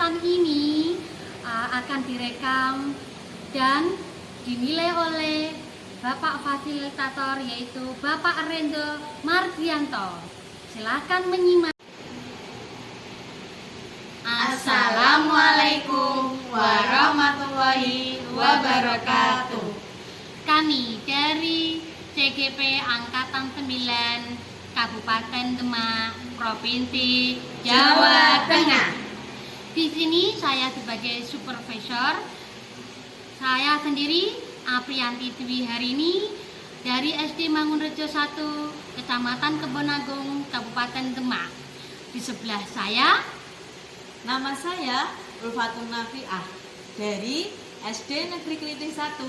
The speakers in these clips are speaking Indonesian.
kegiatan ini akan direkam dan dinilai oleh Bapak Fasilitator yaitu Bapak Rendo Mardianto. Silakan menyimak. Assalamualaikum warahmatullahi wabarakatuh. Kami dari CGP Angkatan 9 Kabupaten Demak, Provinsi Jawa Tengah. Di sini saya sebagai supervisor, saya sendiri Apriyanti Dwi Harini dari SD Mangunrejo 1, Kecamatan Kebonagung, Kabupaten Demak. Di sebelah saya, Nama saya Ulfatun Nafiah dari SD Negeri Keliting 1,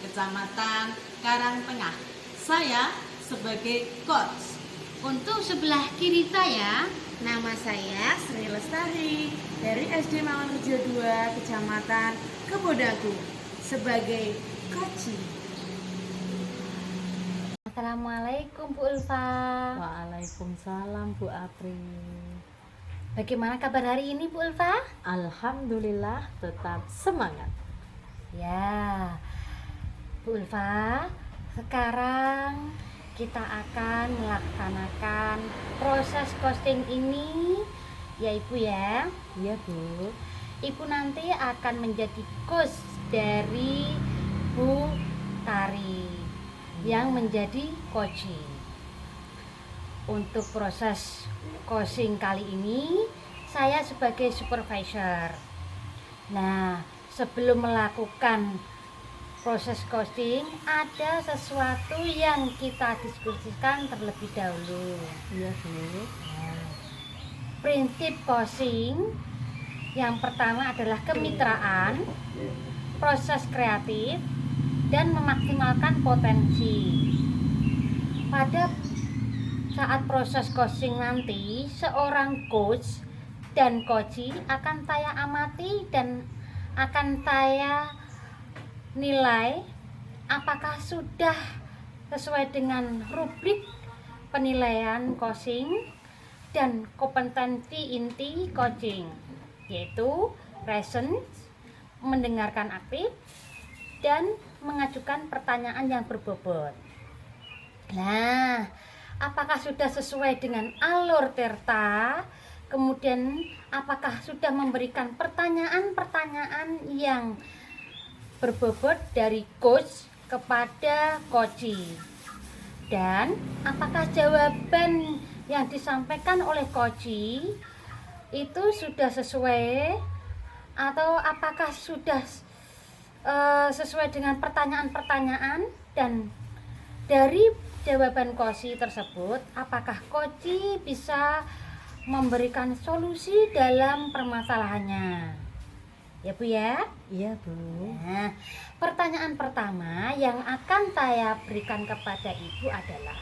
Kecamatan Karangtengah. Saya sebagai coach. untuk sebelah kiri saya, Nama saya Sri Lestari dari SD Mangunrejo 2, Kecamatan Kebonagung sebagai coaching. Assalamualaikum Bu Ulfa. Waalaikumsalam Bu Apri. Bagaimana kabar hari ini Bu Ulfa? Alhamdulillah tetap semangat. Ya, Bu Ulfa, sekarang kita akan melaksanakan proses costing ini ya Ibu ya. Iya Bu. Ibu nanti akan menjadi coach dari Bu Tari yang menjadi coaching. Untuk proses coaching kali ini saya sebagai supervisor. Nah, sebelum melakukan proses coaching ada sesuatu yang kita diskusikan terlebih dahulu. Iya Bu. Nah, prinsip coaching yang pertama adalah kemitraan, proses kreatif, dan memaksimalkan potensi. Pada saat proses coaching nanti, seorang coach dan coachee akan saya amati dan akan saya nilai apakah sudah sesuai dengan rubrik penilaian coaching dan kompetensi inti coaching, yaitu presence, mendengarkan aktif, dan mengajukan pertanyaan yang berbobot. Nah, apakah sudah sesuai dengan alur Tirta? Kemudian apakah sudah memberikan pertanyaan-pertanyaan yang berbobot dari coach kepada coachee? Dan apakah jawaban yang disampaikan oleh coachee itu sudah sesuai atau apakah sudah sesuai dengan pertanyaan-pertanyaan, dan dari jawaban coachee tersebut apakah coachee bisa memberikan solusi dalam permasalahannya ya Bu ya? Iya Bu. Nah, pertanyaan pertama yang akan saya berikan kepada Ibu adalah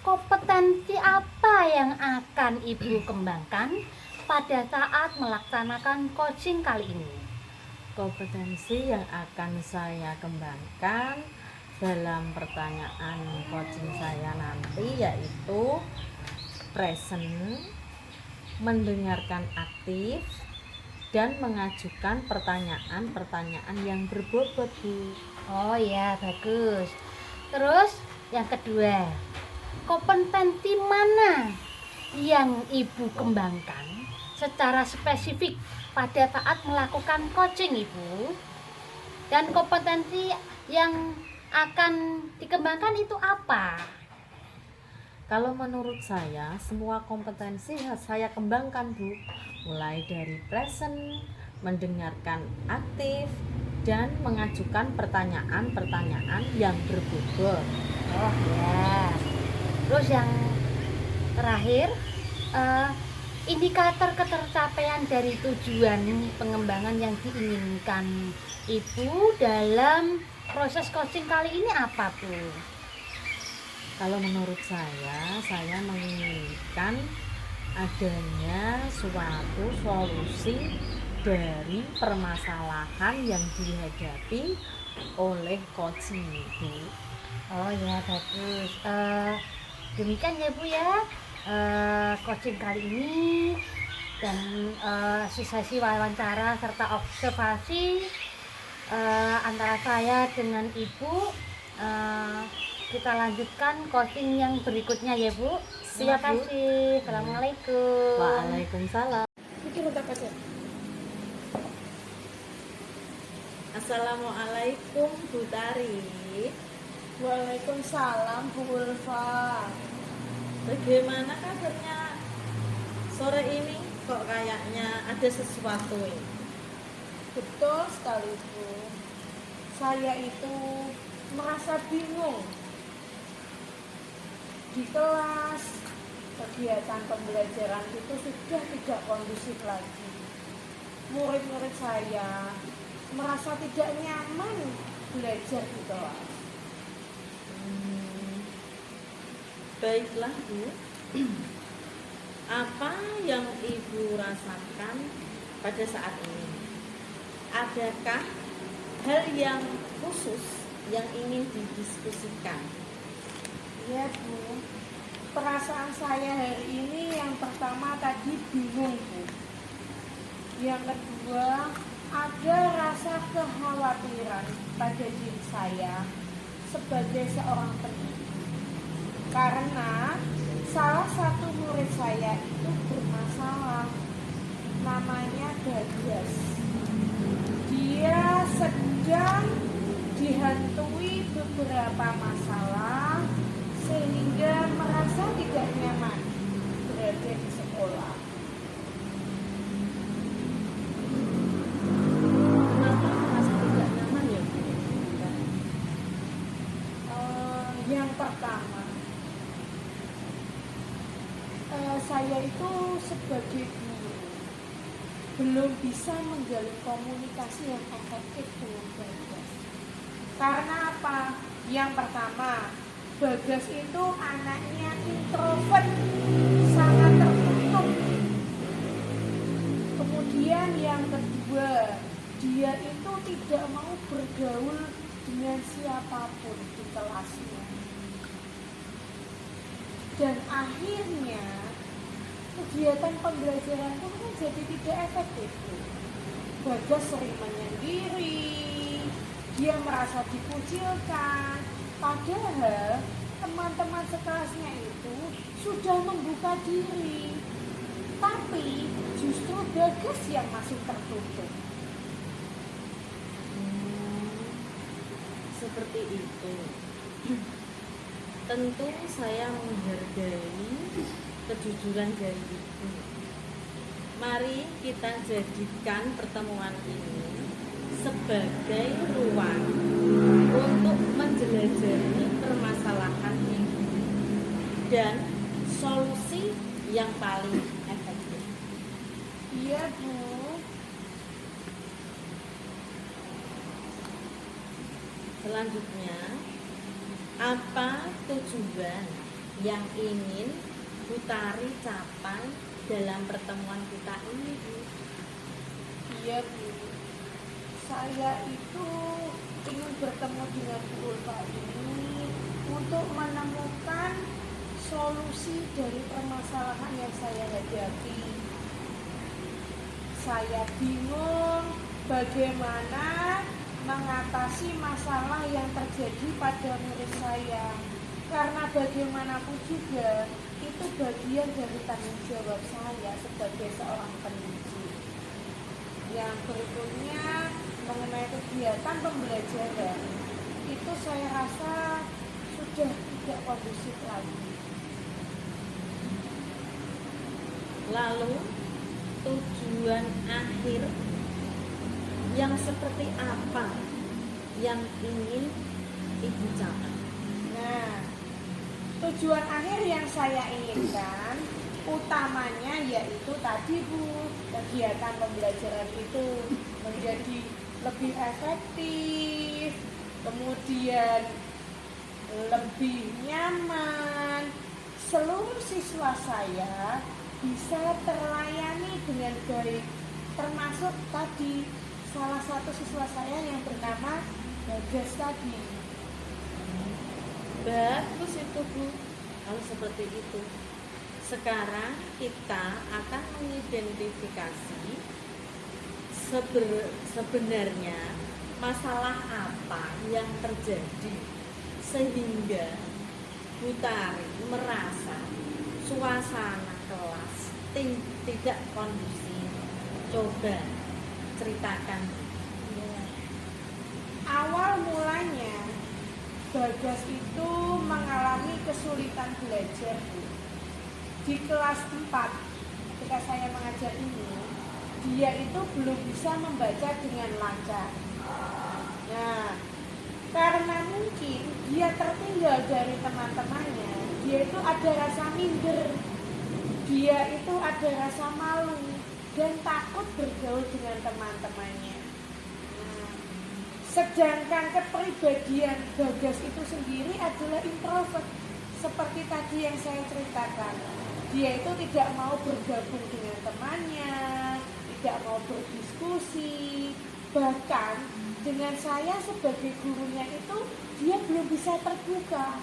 kompetensi apa yang akan Ibu kembangkan pada saat melaksanakan coaching kali ini? Kompetensi yang akan saya kembangkan dalam pertanyaan coaching saya nanti yaitu present, mendengarkan aktif, dan mengajukan pertanyaan-pertanyaan yang berbobot Bu. Oh ya, bagus. Terus yang kedua, kompetensi mana yang Ibu kembangkan secara spesifik pada saat melakukan coaching Ibu? Dan kompetensi yang akan dikembangkan itu apa? Kalau menurut saya, semua kompetensi saya kembangkan Bu. Mulai dari present, mendengarkan aktif, dan mengajukan pertanyaan-pertanyaan yang berbobot. Oh ya. Terus yang terakhir, indikator ketercapaian dari tujuan pengembangan yang diinginkan Ibu dalam proses coaching kali ini apa Bu? Kalau menurut saya menginginkan adanya suatu solusi dari permasalahan yang dihadapi oleh coaching Bu. Oh ya, bagus. Demikian ya Bu ya, coaching kali ini dan sesi wawancara serta observasi antara saya dengan Ibu. Kita lanjutkan coaching yang berikutnya ya Bu. Terima Siap, Bu. kasih. Assalamualaikum. Waalaikumsalam. Bikin untuk apa sih? Assalamualaikum Bu Tari. Waalaikumsalam Bu Ulfa. Bagaimana kabarnya sore ini? Kok kayaknya ada sesuatu ini? Betul sekali Bu. Saya itu merasa bingung. Di kelas, kegiatan pembelajaran itu sudah tidak kondusif lagi. Murid-murid saya merasa tidak nyaman belajar di kelas. Baiklah Bu. Apa yang Ibu rasakan pada saat ini? Adakah hal yang khusus yang ingin didiskusikan? Ya Bu, perasaan saya hari ini yang pertama tadi bingung Bu. Yang kedua, ada rasa kekhawatiran pada diri saya sebagai seorang pendidik. Karena salah satu murid saya itu bermasalah, namanya Bagas. Dia sedang dihantui beberapa masalah sehingga merasa tidak nyaman berada di sekolah. Kenapa merasa tidak nyaman ya Bu? Yang pertama, saya itu sebagai guru belum bisa menjalin komunikasi yang efektif dengan Bagas. Karena apa? Yang pertama, Bagas itu anaknya introvert, sangat tertutup. Kemudian yang kedua, dia itu tidak mau bergaul dengan siapapun di kelasnya. Dan akhirnya kegiatan pembelajaran pun kan jadi tidak efektif. Bagas sering menyendiri, dia merasa dikucilkan, padahal teman-teman sekelasnya itu sudah membuka diri, tapi justru Bagas yang masih tertutup. Seperti itu. Tentu saya menghargai kejujuran dari Ibu. Mari kita jadikan pertemuan ini sebagai ruang untuk menjelajahi permasalahan Ibu dan solusi yang paling efektif. Iya Bu. Selanjutnya, apa tujuan yang ingin Bu Tari capai dalam pertemuan kita ini, Bu? Iya Bu, saya itu ingin bertemu dengan Bu Ulfa ini untuk menemukan solusi dari permasalahan yang saya hadapi. Saya bingung bagaimana mengatasi masalah yang terjadi pada murid saya. Karena bagaimanapun juga itu bagian dari tanggung jawab saya sebagai seorang pendidik. Yang berikutnya mengenai kegiatan pembelajaran, itu saya rasa sudah tidak kondusif lagi. Lalu, tujuan akhir yang seperti apa yang ingin Ibu capai? Nah, tujuan akhir yang saya inginkan utamanya yaitu tadi Bu, kegiatan pembelajaran itu menjadi lebih efektif, kemudian lebih nyaman, seluruh siswa saya bisa terlayani dengan baik, termasuk tadi salah satu siswa saya yang bernama Bagas tadi. Bagus itu Bu, kalau seperti itu. Sekarang kita akan mengidentifikasi sebenarnya masalah apa yang terjadi sehingga Bu Tari merasa suasana kelas tidak kondusif. Coba ceritakan. Awal mulanya Bagas itu mengalami kesulitan belajar, Bu. Di kelas 4 ketika saya mengajar ini, dia itu belum bisa membaca dengan lancar. Nah, karena mungkin dia tertinggal dari teman-temannya, dia itu ada rasa minder, dia itu ada rasa malu dan takut bergaul dengan teman-temannya. Nah, sedangkan kepribadian Bagas itu sendiri adalah introvert, seperti tadi yang saya ceritakan. Dia itu tidak mau bergabung dengan temannya, tidak mau berdiskusi, bahkan dengan saya sebagai gurunya itu dia belum bisa terbuka.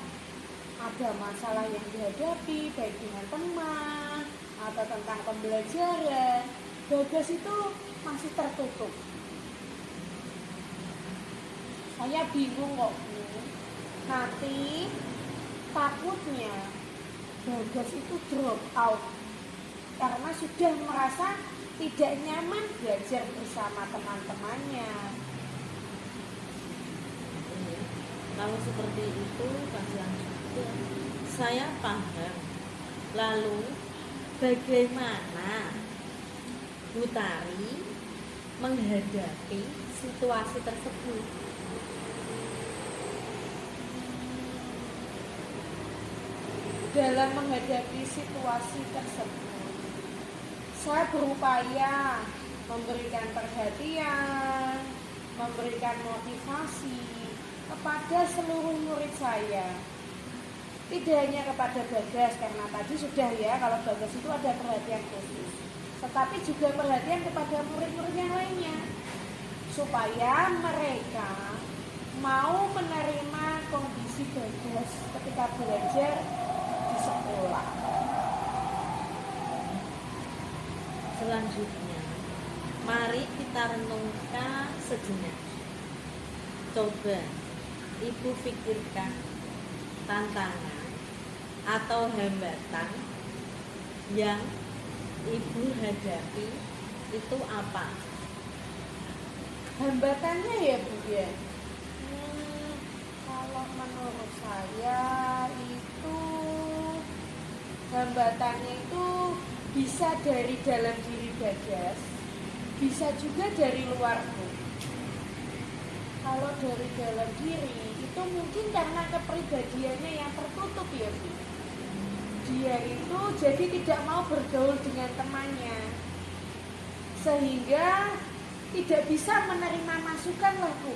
Ada masalah yang dihadapi baik dengan teman atau tentang pembelajaran, Bagas itu masih tertutup. Saya bingung kok, Bu. Nanti takutnya Bagas itu drop out karena sudah merasa tidak nyaman belajar bersama teman-temannya. Kalau seperti itu, kasihan juga. Saya paham. Lalu bagaimana Bu Tari menghadapi situasi tersebut? Dalam menghadapi situasi tersebut, saya berupaya memberikan perhatian, memberikan motivasi kepada seluruh murid saya. Tidak hanya kepada Bagas, karena tadi sudah ya, kalau Bagas itu ada perhatian khusus, tetapi juga perhatian kepada murid-murid yang lainnya, supaya mereka mau menerima kondisi Bagas ketika belajar di sekolah. Selanjutnya, mari kita renungkan sejenak. Coba Ibu pikirkan tantangan atau hambatan yang Ibu hadapi itu apa? Hambatannya ya, Bu ya. Kalau menurut saya itu hambatannya itu bisa dari dalam diri Bagas, bisa juga dari luar, Bu. Kalau dari dalam diri itu mungkin karena kepribadiannya yang tertutup ya, Bu. Dia itu jadi tidak mau bergaul dengan temannya, sehingga tidak bisa menerima masukan lah, Bu.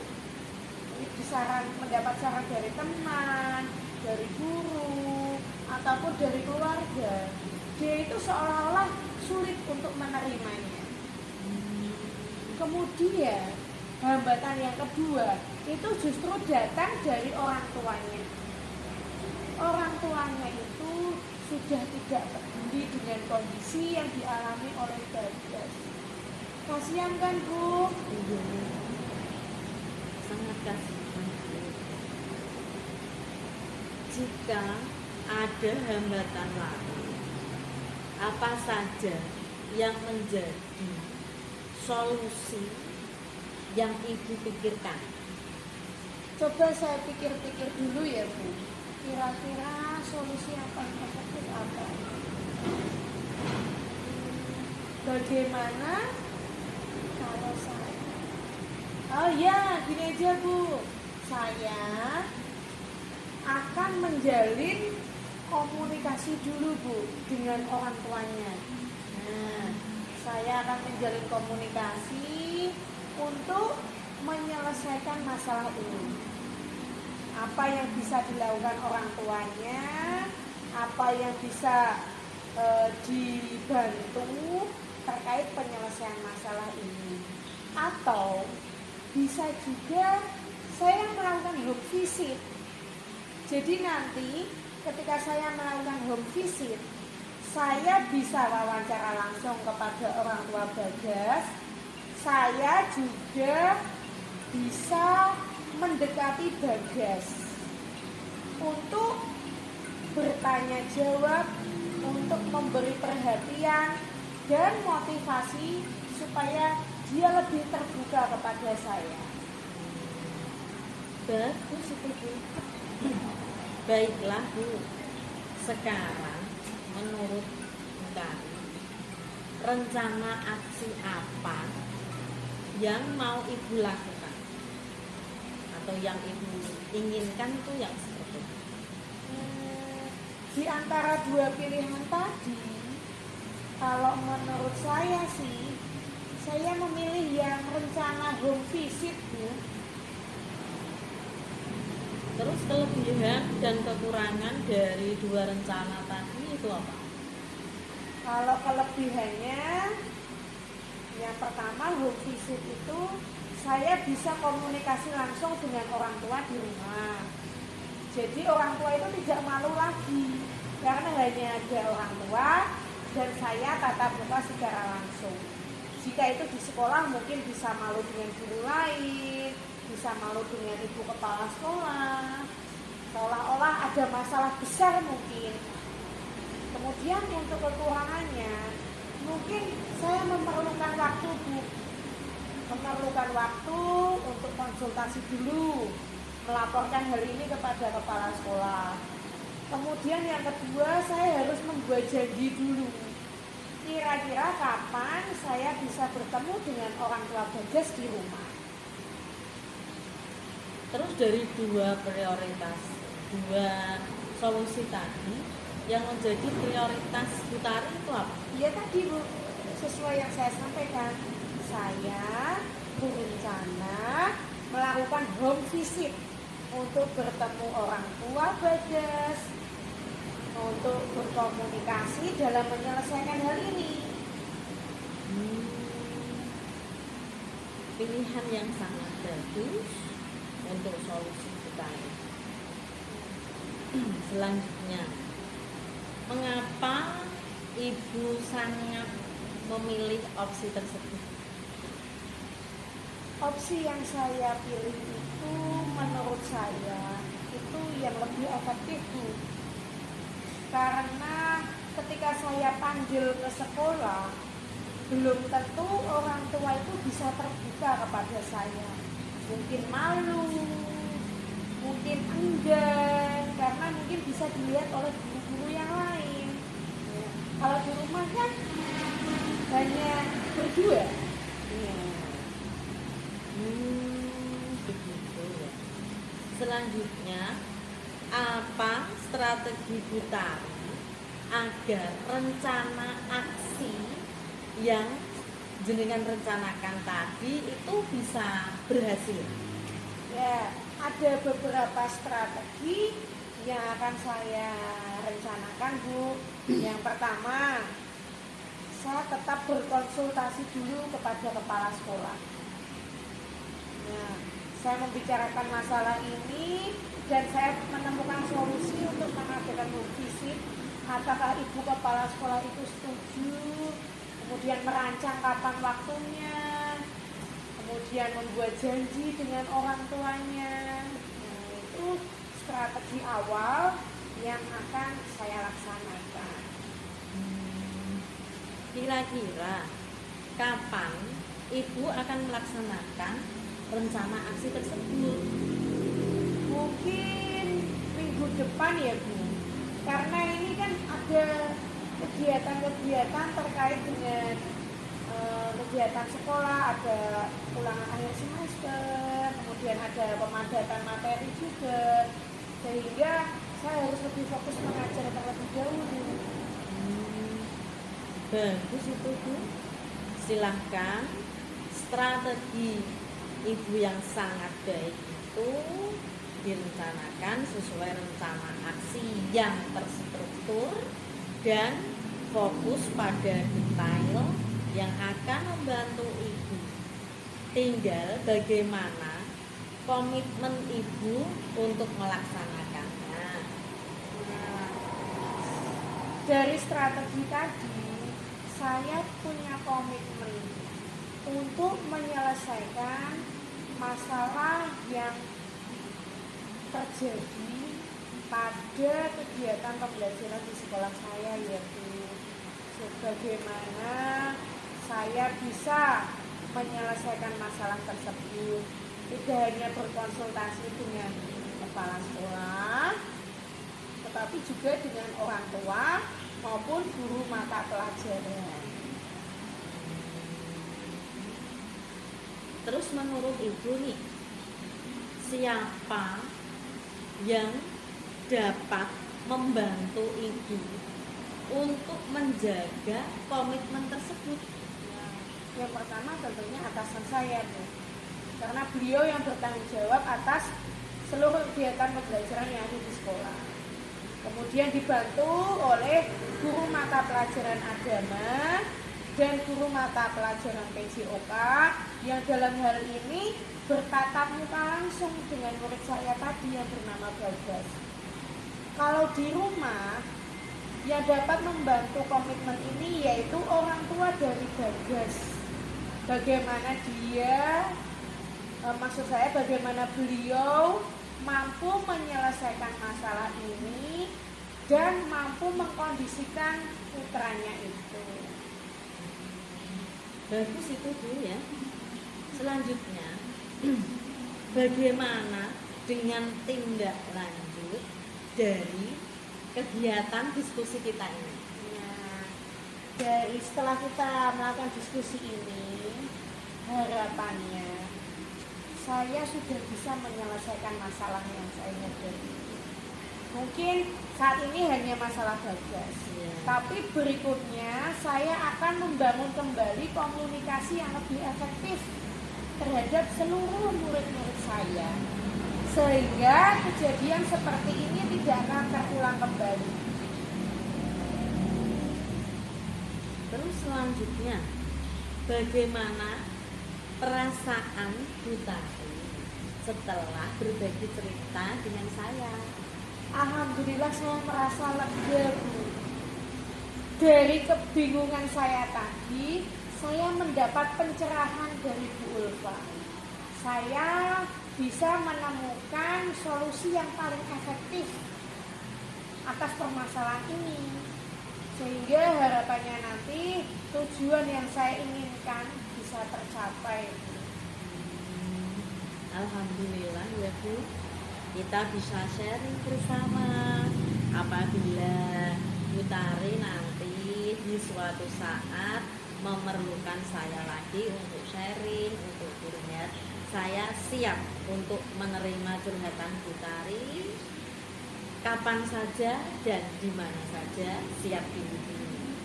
Mendapat saran dari teman, dari guru, ataupun dari keluarga. Dia itu seolah-olah sulit untuk menerimanya. Kemudian hambatan yang kedua itu justru datang dari orang tuanya. Orang tuanya itu sudah tidak peduli dengan kondisi yang dialami oleh Bagas. Kasihan kan, Bu? Sangat kasihan. Jika ada hambatan lain, apa saja yang menjadi solusi yang Ibu pikirkan? Coba saya pikir-pikir dulu ya, Bu. Kira-kira solusi yang paling efektif apa? Bagaimana kalau saya? Oh ya, gini aja, Bu. Saya akan menjalin komunikasi dulu, Bu, dengan orang tuanya. Nah, saya akan menjalin komunikasi untuk menyelesaikan masalah ini. Apa yang bisa dilakukan orang tuanya, apa yang bisa dibantu terkait penyelesaian masalah ini. Atau bisa juga saya melakukan home visit. Jadi nanti ketika saya melakukan home visit, saya bisa wawancara langsung kepada orang tua Bagas. Saya juga bisa mendekati Bagas untuk bertanya jawab, untuk memberi perhatian dan motivasi supaya dia lebih terbuka kepada saya. Bagus itu Bu. Baiklah Bu. Sekarang menurut Utari, rencana aksi apa yang mau Ibu lakukan? Atau yang Ibu inginkan itu yang seperti itu? Di antara dua pilihan tadi, kalau menurut saya sih, saya memilih yang rencana home visit, Bu. Terus kelebihan dan kekurangan dari dua rencana tadi itu apa? Kalau kelebihannya, yang pertama home visit itu saya bisa komunikasi langsung dengan orang tua di rumah. Jadi orang tua itu tidak malu lagi karena hanya ada orang tua dan saya tatap muka secara langsung. Jika itu di sekolah mungkin bisa malu dengan guru lain, bisa malu dengan ibu kepala sekolah, seolah-olah ada masalah besar mungkin. Kemudian untuk kekurangannya, mungkin saya memerlukan waktu, Bu. Memerlukan waktu untuk konsultasi dulu, melaporkan hal ini kepada kepala sekolah. Kemudian yang kedua, saya harus membuat janji dulu. Kira-kira kapan saya bisa bertemu dengan orang tua Bagas di rumah. Terus dari dua prioritas, dua solusi tadi, yang menjadi prioritas Utari itu apa? Iya tadi Bu, sesuai yang saya sampaikan, saya berencana melakukan home visit untuk bertemu orang tua Bagas, untuk berkomunikasi dalam menyelesaikan hal ini. Pilihan yang sangat bagus untuk solusi Utari. Selanjutnya, mengapa Ibu sangat memilih opsi tersebut? Opsi yang saya pilih itu menurut saya itu yang lebih efektif, Bu. Karena ketika saya panggil ke sekolah, belum tentu orang tua itu bisa terbuka kepada saya. Mungkin malu, mungkin enggan, karena mungkin bisa dilihat oleh guru-guru yang lain. Ya. Kalau di rumah kan hanya berdua. Ya. Begitu ya. Selanjutnya, apa strategi Utari agar rencana aksi yang jenengan rencanakan tadi itu bisa berhasil? Ya, ada beberapa strategi yang akan saya rencanakan, Bu. Yang pertama, saya tetap berkonsultasi dulu kepada kepala sekolah. Nah, saya membicarakan masalah ini dan saya menemukan solusi untuk mengadakan home visit. Apakah ibu kepala sekolah itu setuju? Kemudian merancang kapan waktunya, kemudian membuat janji dengan orang tuanya. Nah, itu strategi awal yang akan saya laksanakan. Kira-kira kapan Ibu akan melaksanakan rencana aksi tersebut? Mungkin minggu depan ya, Bu. Karena ini kan ada kegiatan-kegiatan terkait dengan kegiatan sekolah, ada ulangan akhir semester, kemudian ada pemadatan materi juga, sehingga saya harus lebih fokus mengajar terlebih dahulu. Bagus itu Bu. Silahkan, strategi Ibu yang sangat baik itu direncanakan sesuai rencana aksi yang terstruktur dan fokus pada detail yang akan membantu Ibu. Tinggal bagaimana komitmen Ibu untuk melaksanakannya. Dari strategi tadi, saya punya komitmen untuk menyelesaikan masalah yang terjadi pada kegiatan pembelajaran di sekolah saya, yaitu sebagaimana saya bisa menyelesaikan masalah tersebut, tidak hanya berkonsultasi dengan kepala sekolah, tetapi juga dengan orang tua maupun guru mata pelajaran. Terus menurut Ibu nih, siapa yang dapat membantu Ibu untuk menjaga komitmen tersebut? Yang pertama tentunya atasan saya, Bu. Karena beliau yang bertanggung jawab atas seluruh kegiatan pembelajaran yang ada di sekolah. Kemudian dibantu oleh guru mata pelajaran agama dan guru mata pelajaran PJOK yang dalam hal ini bertatap muka langsung dengan murid saya tadi yang bernama Bagas. Kalau di rumah, yang dapat membantu komitmen ini yaitu orang tua dari Bagas. Bagaimana bagaimana beliau mampu menyelesaikan masalah ini dan mampu mengkondisikan putranya itu. Bagus itu Bu ya. Selanjutnya, bagaimana dengan tindak lanjut dari kegiatan diskusi kita ini? Nah, setelah kita melakukan diskusi ini, harapannya saya sudah bisa menyelesaikan masalah yang saya hadapi. Mungkin saat ini hanya masalah Bagas, tapi berikutnya saya akan membangun kembali komunikasi yang lebih efektif terhadap seluruh murid-murid saya, sehingga kejadian seperti ini tidak akan terulang kembali. Terus selanjutnya, bagaimana perasaan Bu Tari setelah berbagi cerita dengan saya? Alhamdulillah saya merasa lega, Bu. Dari kebingungan saya tadi, saya mendapat pencerahan dari Bu Ulfa. Saya bisa menemukan solusi yang paling efektif atas permasalahan ini, sehingga harapannya nanti tujuan yang saya inginkan bisa tercapai. Alhamdulillah ya Bu, kita bisa sharing bersama. Apabila Bu Tari nanti di suatu saat memerlukan saya lagi untuk sharing, untuk curhat, saya siap untuk menerima curhatan Bu Tari kapan saja dan di mana saja, siap dihubungi.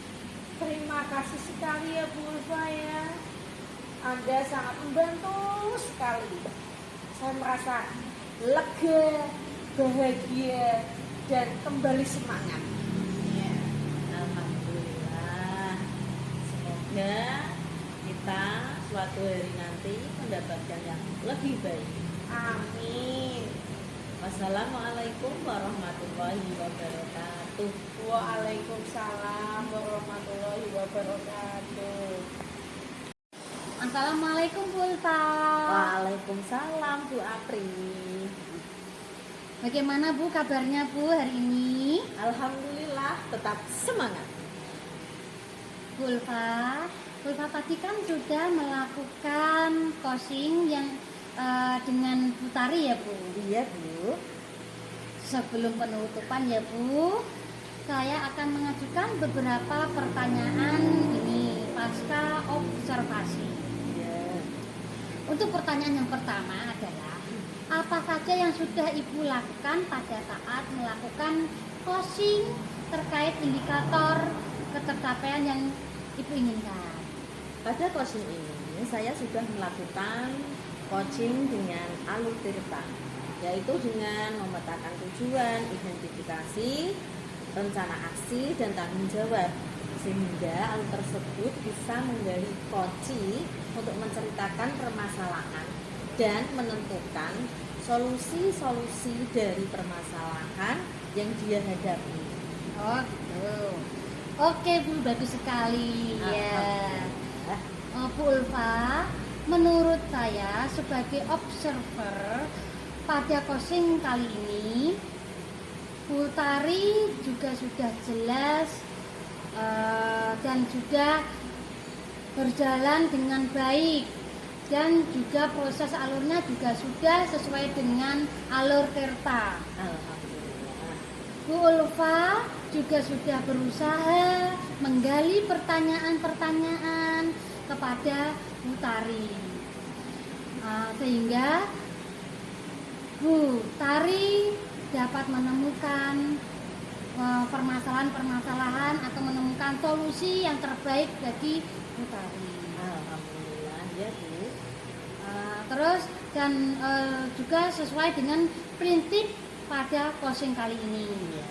Terima kasih sekali ya Bu Ulfa ya. Anda sangat membantu sekali. Saya merasa lega, bahagia, dan kembali semangat. Ya. Alhamdulillah. Semoga kita suatu hari nanti mendapatkan yang lebih baik. Amin. Wassalamualaikum warahmatullahi wabarakatuh. Waalaikumsalam warahmatullahi wabarakatuh. Assalamualaikum Bu Ulfa. Waalaikumsalam Bu Apri. Bagaimana Bu kabarnya Bu hari ini? Alhamdulillah tetap semangat. Bu Ulfa tadi kan sudah melakukan coaching yang dengan Bu Tari ya Bu? Iya Bu. Sebelum penutupan ya Bu, saya akan mengajukan beberapa pertanyaan ini pasca observasi. Iya. Untuk pertanyaan yang pertama adalah, apa saja yang sudah Ibu lakukan pada saat melakukan coaching terkait indikator ketercapaian yang Ibu inginkan? Pada coaching ini saya sudah melakukan coaching dengan alur tirta, yaitu dengan memetakan tujuan, identifikasi, rencana aksi, dan tanggung jawab, sehingga alur tersebut bisa menggali coaching untuk menceritakan permasalahan dan menentukan solusi-solusi dari permasalahan yang dia hadapi. Oh gitu. Oke Bu, bagus sekali ya. Bu Ulfa, menurut saya sebagai observer pada coaching kali ini, Bu Tari juga sudah jelas dan sudah berjalan dengan baik, dan juga proses alurnya juga sudah sesuai dengan alur Tirta. Alhamdulillah. Bu Ulfa juga sudah berusaha menggali pertanyaan-pertanyaan kepada Bu Tari, sehingga Bu Tari dapat menemukan permasalahan-permasalahan atau menemukan solusi yang terbaik bagi Bu Tari. Alhamdulillah ya Bu. Terus dan juga sesuai dengan prinsip pada coaching kali ini. Ya.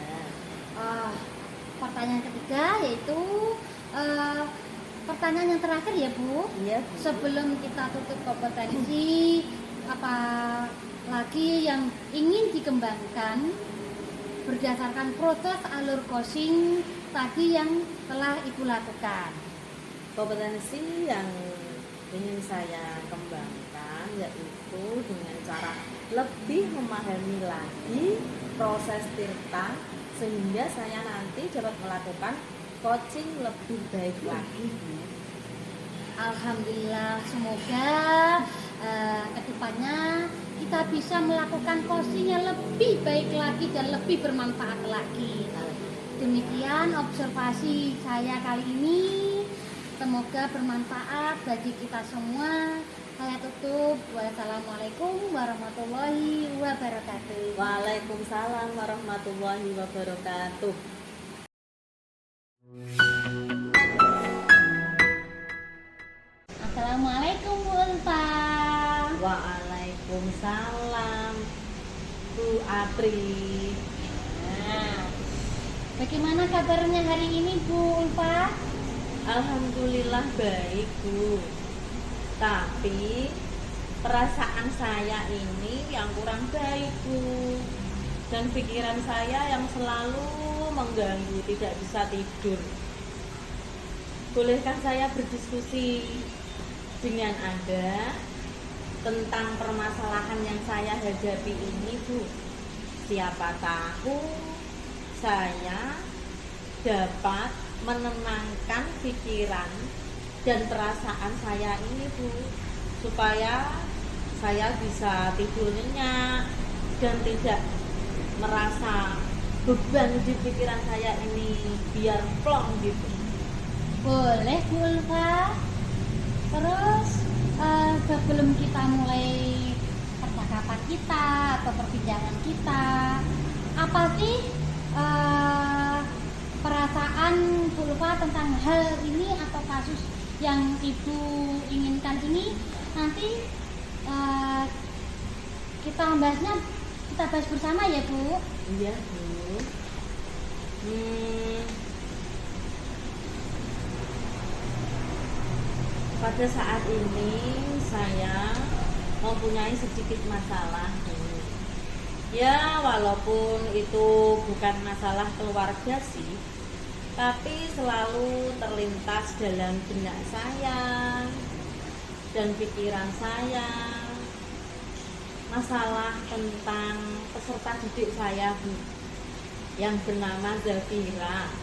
Pertanyaan ketiga yaitu pertanyaan yang terakhir ya Bu. Iya Bu. Sebelum kita tutup kompetensi, apa lagi yang ingin dikembangkan berdasarkan proses alur coaching tadi yang telah Ibu lakukan? Kompetensi yang ingin saya kembangkan yaitu dengan cara lebih memahami lagi proses Tirta, sehingga saya nanti dapat melakukan coaching lebih baik lagi Bu. Alhamdulillah, semoga kedepannya kita bisa melakukan coaching yang lebih baik lagi dan lebih bermanfaat lagi. Demikian observasi saya kali ini, semoga bermanfaat bagi kita semua. Saya tutup. Wassalamualaikum warahmatullahi wabarakatuh. Waalaikumsalam warahmatullahi wabarakatuh. Assalamualaikum Bu Ulfa. Waalaikumsalam Bu Apri. Nah, bagaimana kabarnya hari ini Bu Ulfa? Alhamdulillah baik Bu. Tapi perasaan saya ini yang kurang baik Bu. Dan pikiran saya yang selalu mengganggu, tidak bisa tidur. Bolehkah saya berdiskusi dengan Anda tentang permasalahan yang saya hadapi ini Bu? Siapa tahu saya dapat menenangkan pikiran dan perasaan saya ini Bu, supaya saya bisa tidur nyenyak dan tidak merasa beban di pikiran saya ini biar plong gitu. Boleh Bu Ulfa. Terus sebelum kita mulai percakapan kita atau perbincangan kita, apa sih perasaan Bu Ulfa tentang hal ini atau kasus yang Ibu inginkan ini? Nanti kita bahas bersama ya Bu. Iya Bu. Pada saat ini saya mempunyai sedikit masalah Bu. Ya walaupun itu bukan masalah keluarga sih, tapi selalu terlintas dalam benak saya dan pikiran saya, masalah tentang peserta didik saya Bu, yang bernama Zafira.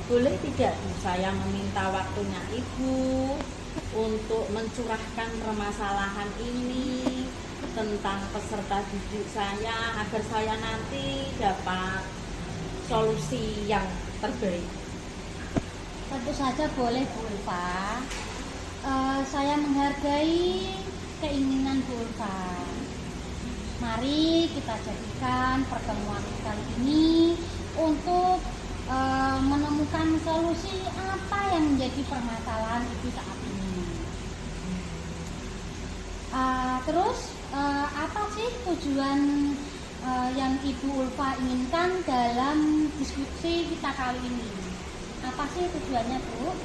Boleh tidak Bu saya meminta waktunya Ibu untuk mencurahkan permasalahan ini tentang peserta didik saya, agar saya nanti dapat solusi yang terbaik. Tentu saja boleh Bu Ulfa. Saya menghargai keinginan Bu Ulfa. Mari kita jadikan pertemuan kali ini untuk menemukan solusi apa yang menjadi permasalahan Ibu saat ini. Terus apa sih tujuan yang Ibu Ulfa inginkan dalam diskusi kita kali ini? Apa sih tujuannya Bu?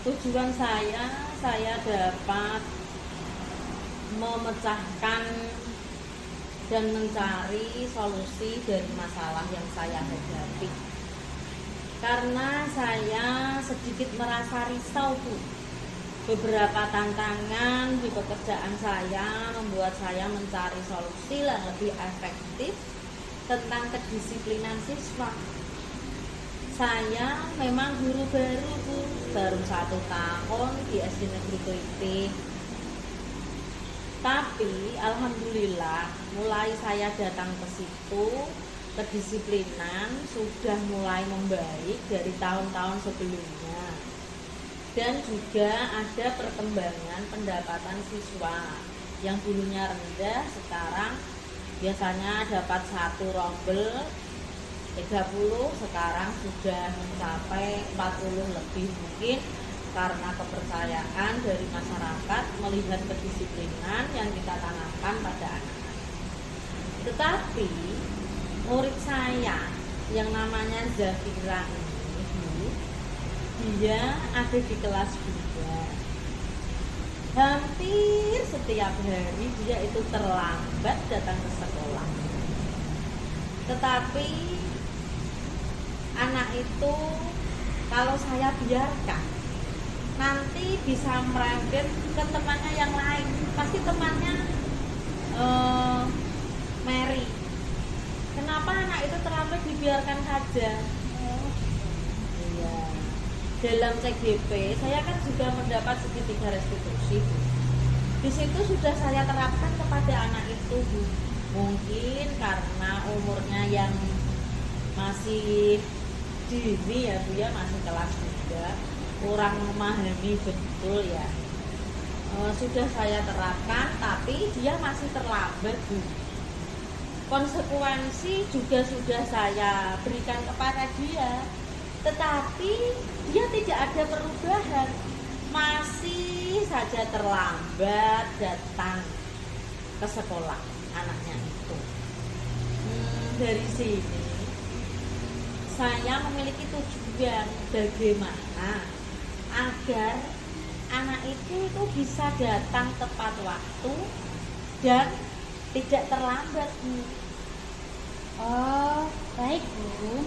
Tujuan saya dapat memecahkan dan mencari solusi dari masalah yang saya hadapi. Karena saya sedikit merasa risau, Bu. Beberapa tantangan di pekerjaan saya membuat saya mencari solusi yang lebih efektif tentang kedisiplinan siswa. Saya memang guru baru, Bu, baru 1 tahun di SD Negeri Keliping. Tapi alhamdulillah mulai saya datang ke situ, kedisiplinan sudah mulai membaik dari tahun-tahun sebelumnya. Dan juga ada perkembangan pendapatan siswa yang dulunya rendah, sekarang biasanya dapat 1 rombel 30, sekarang sudah mencapai 40 lebih. Mungkin karena kepercayaan dari masyarakat melihat kedisiplinan yang kita tanamkan pada anak-anak. Tetapi murid saya yang namanya Zafira ini, dia ada di kelas 2. Hampir setiap hari dia itu terlambat datang ke sekolah. Tetapi anak itu kalau saya biarkan nanti bisa merembet ke temannya yang lain. Pasti temannya Mary. Kenapa anak itu terlambat dibiarkan saja? Iya. Dalam CGP saya kan juga mendapat segitiga restitusi, Bu. Di situ sudah saya terapkan kepada anak itu, Bu. Mungkin karena umurnya yang masih dini ya, Bu, ya, masih kelas 3, kurang memahami betul ya. Sudah saya terapkan, tapi dia masih terlambat, Bu. Konsekuensi juga sudah saya berikan kepada dia, tetapi dia tidak ada perubahan, masih saja terlambat datang ke sekolah anaknya itu. Dari sini saya memiliki tujuan bagaimana agar anak itu bisa datang tepat waktu dan tidak terlambat, Bu. Oh, baik, Bu.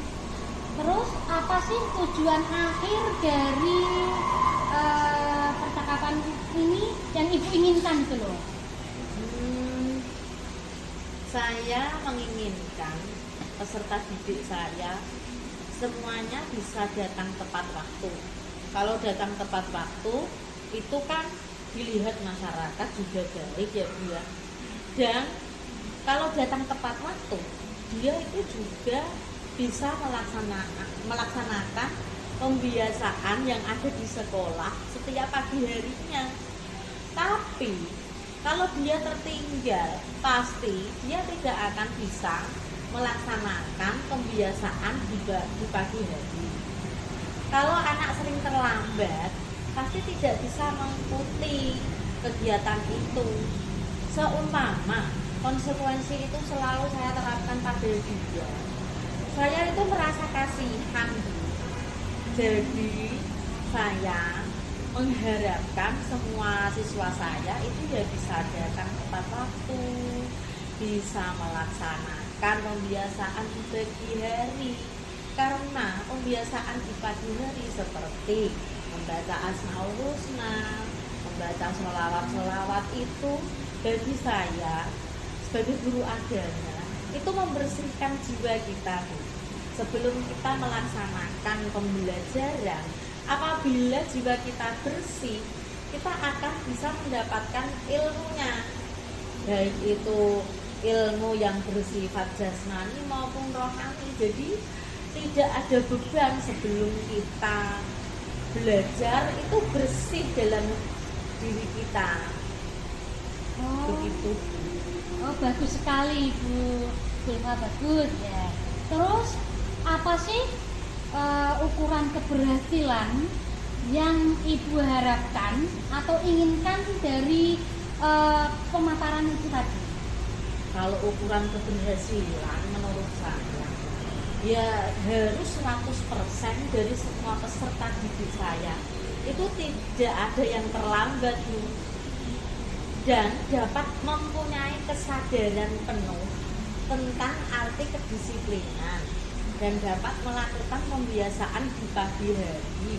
Terus apa sih tujuan akhir dari percakapan ini yang Ibu inginkan itu loh? Saya menginginkan peserta didik saya semuanya bisa datang tepat waktu. Kalau datang tepat waktu itu kan dilihat masyarakat juga baik ya, Bu, ya. Dan kalau datang tepat waktu, dia itu juga bisa melaksanakan pembiasaan yang ada di sekolah setiap pagi harinya. Tapi kalau dia tertinggal, pasti dia tidak akan bisa melaksanakan pembiasaan di pagi hari. Kalau anak sering terlambat, pasti tidak bisa mengikuti kegiatan itu. Seumpama konsekuensi itu selalu saya terapkan pada dia. Saya itu merasa kasihan, Bu. Jadi saya mengharapkan semua siswa saya itu ya bisa datang tepat waktu, bisa melaksanakan pembiasaan di pagi hari. Karena pembiasaan di pagi hari seperti membaca Asmaul Husna, membaca sholawat-sholawat itu bagi saya sebagai guru agama itu membersihkan jiwa kita, Bu. Sebelum kita melaksanakan pembelajaran, apabila jiwa kita bersih, kita akan bisa mendapatkan ilmunya, baik itu ilmu yang bersifat jasmani maupun rohani. Jadi tidak ada beban sebelum kita belajar, itu bersih dalam diri kita. Begitu. Oh, bagus sekali, Ibu. Bagus ya. Terus apa sih ukuran keberhasilan yang Ibu harapkan atau inginkan dari pemaparan itu tadi? Kalau ukuran keberhasilan menurut saya ya harus 100% dari semua peserta didik saya itu tidak ada yang terlambat, Bu. dan dapat mempunyai kesadaran penuh tentang arti kedisiplinan dan dapat melakukan pembiasaan di pagi hari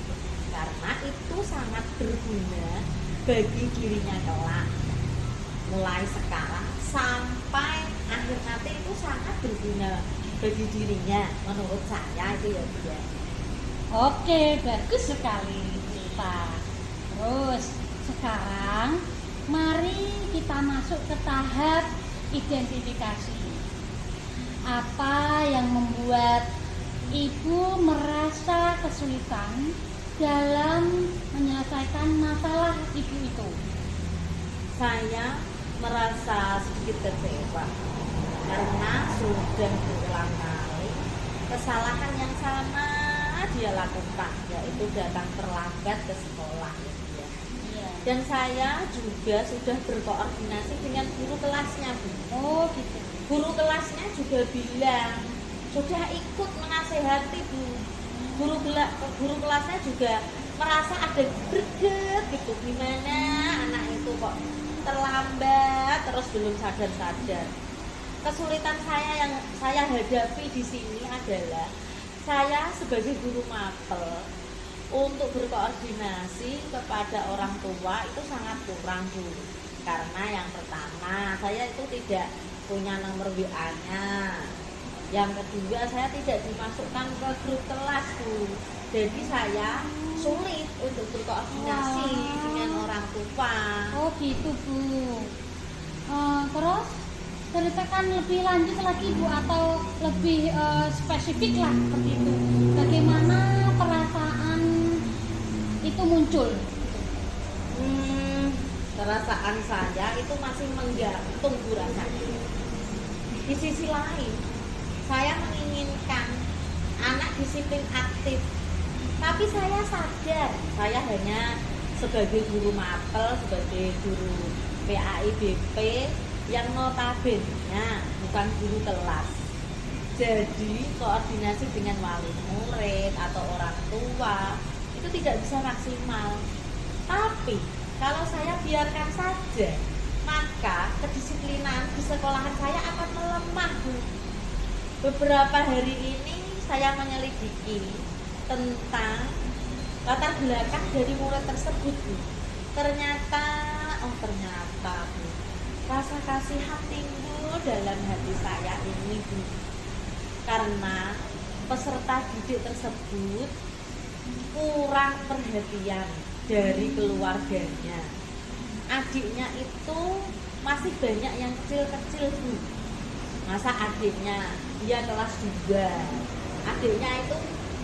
karena itu sangat berguna bagi dirinya kelak mulai sekarang sampai akhir nanti itu sangat berguna bagi dirinya menurut saya itu ya Bu ya. Oke, bagus sekali Ulfa. Terus sekarang mari kita masuk ke tahap identifikasi. Apa yang membuat Ibu merasa kesulitan dalam menyelesaikan masalah Ibu itu? Saya merasa sedikit kecewa karena sudah berulang kali kesalahan yang sama dia lakukan, yaitu datang terlambat ke sekolah ya. Iya. Dan saya juga sudah berkoordinasi dengan guru kelasnya Bu. Oh gitu. Guru kelasnya juga bilang sudah ikut menasehati Bu. Guru kelasnya juga merasa ada greget gitu, gimana anak itu kok terlambat terus belum sadar-sadar. Kesulitan saya yang saya hadapi di sini adalah saya sebagai guru mapel untuk berkoordinasi kepada orang tua itu sangat kurang Bu. Karena yang pertama saya itu tidak punya nomor WA-nya. Yang kedua saya tidak dimasukkan ke grup kelas Bu. Jadi saya sulit untuk berkoordinasi dengan orang tua. Oh gitu Bu. Terus ceritakan lebih lanjut lagi Bu atau lebih spesifik lah seperti itu. Bagaimana perasaan itu muncul? Perasaan saya itu masih menggantung Bu rasanya. Di sisi lain, saya menginginkan anak disiplin aktif. Tapi saya sadar, saya hanya sebagai guru mapel, sebagai guru PAIBP yang notabene bukan guru kelas. Jadi koordinasi dengan wali murid atau orang tua itu tidak bisa maksimal. Tapi kalau saya biarkan saja, maka kedisiplinan di sekolahan saya akan melemah Bu. Beberapa hari ini saya menyelidiki tentang latar belakang dari murid tersebut Bu. Ternyata Bu, rasa kasihan timbul dalam hati saya ini Bu. Karena peserta didik tersebut kurang perhatian dari keluarganya. Adiknya itu masih banyak yang kecil-kecil Bu. Masa adiknya dia kelas 2, adiknya itu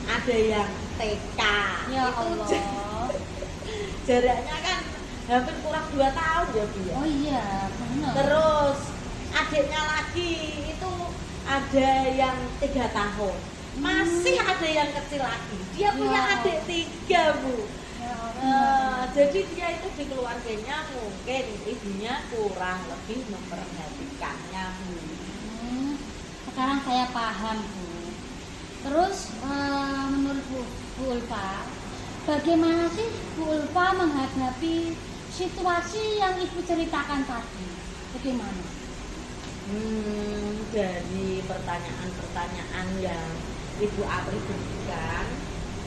ada yang TK. Ya itu Allah. jaraknya kan hampir kurang 2 tahun ya Bu ya. Oh iya, benar. Terus adiknya lagi itu ada yang 3 tahun. Masih ada yang kecil lagi. Dia punya Ya. adik 3 Bu. Ya Allah. Jadi dia itu di keluarganya mungkin ibunya kurang lebih memperhatikannya Bu. Sekarang saya paham Bu. Terus menurut Bu Ulfa, bagaimana sih Bu Ulfa menghadapi situasi yang Ibu ceritakan tadi? Bagaimana? Dari pertanyaan-pertanyaan yang Ibu Apri berikan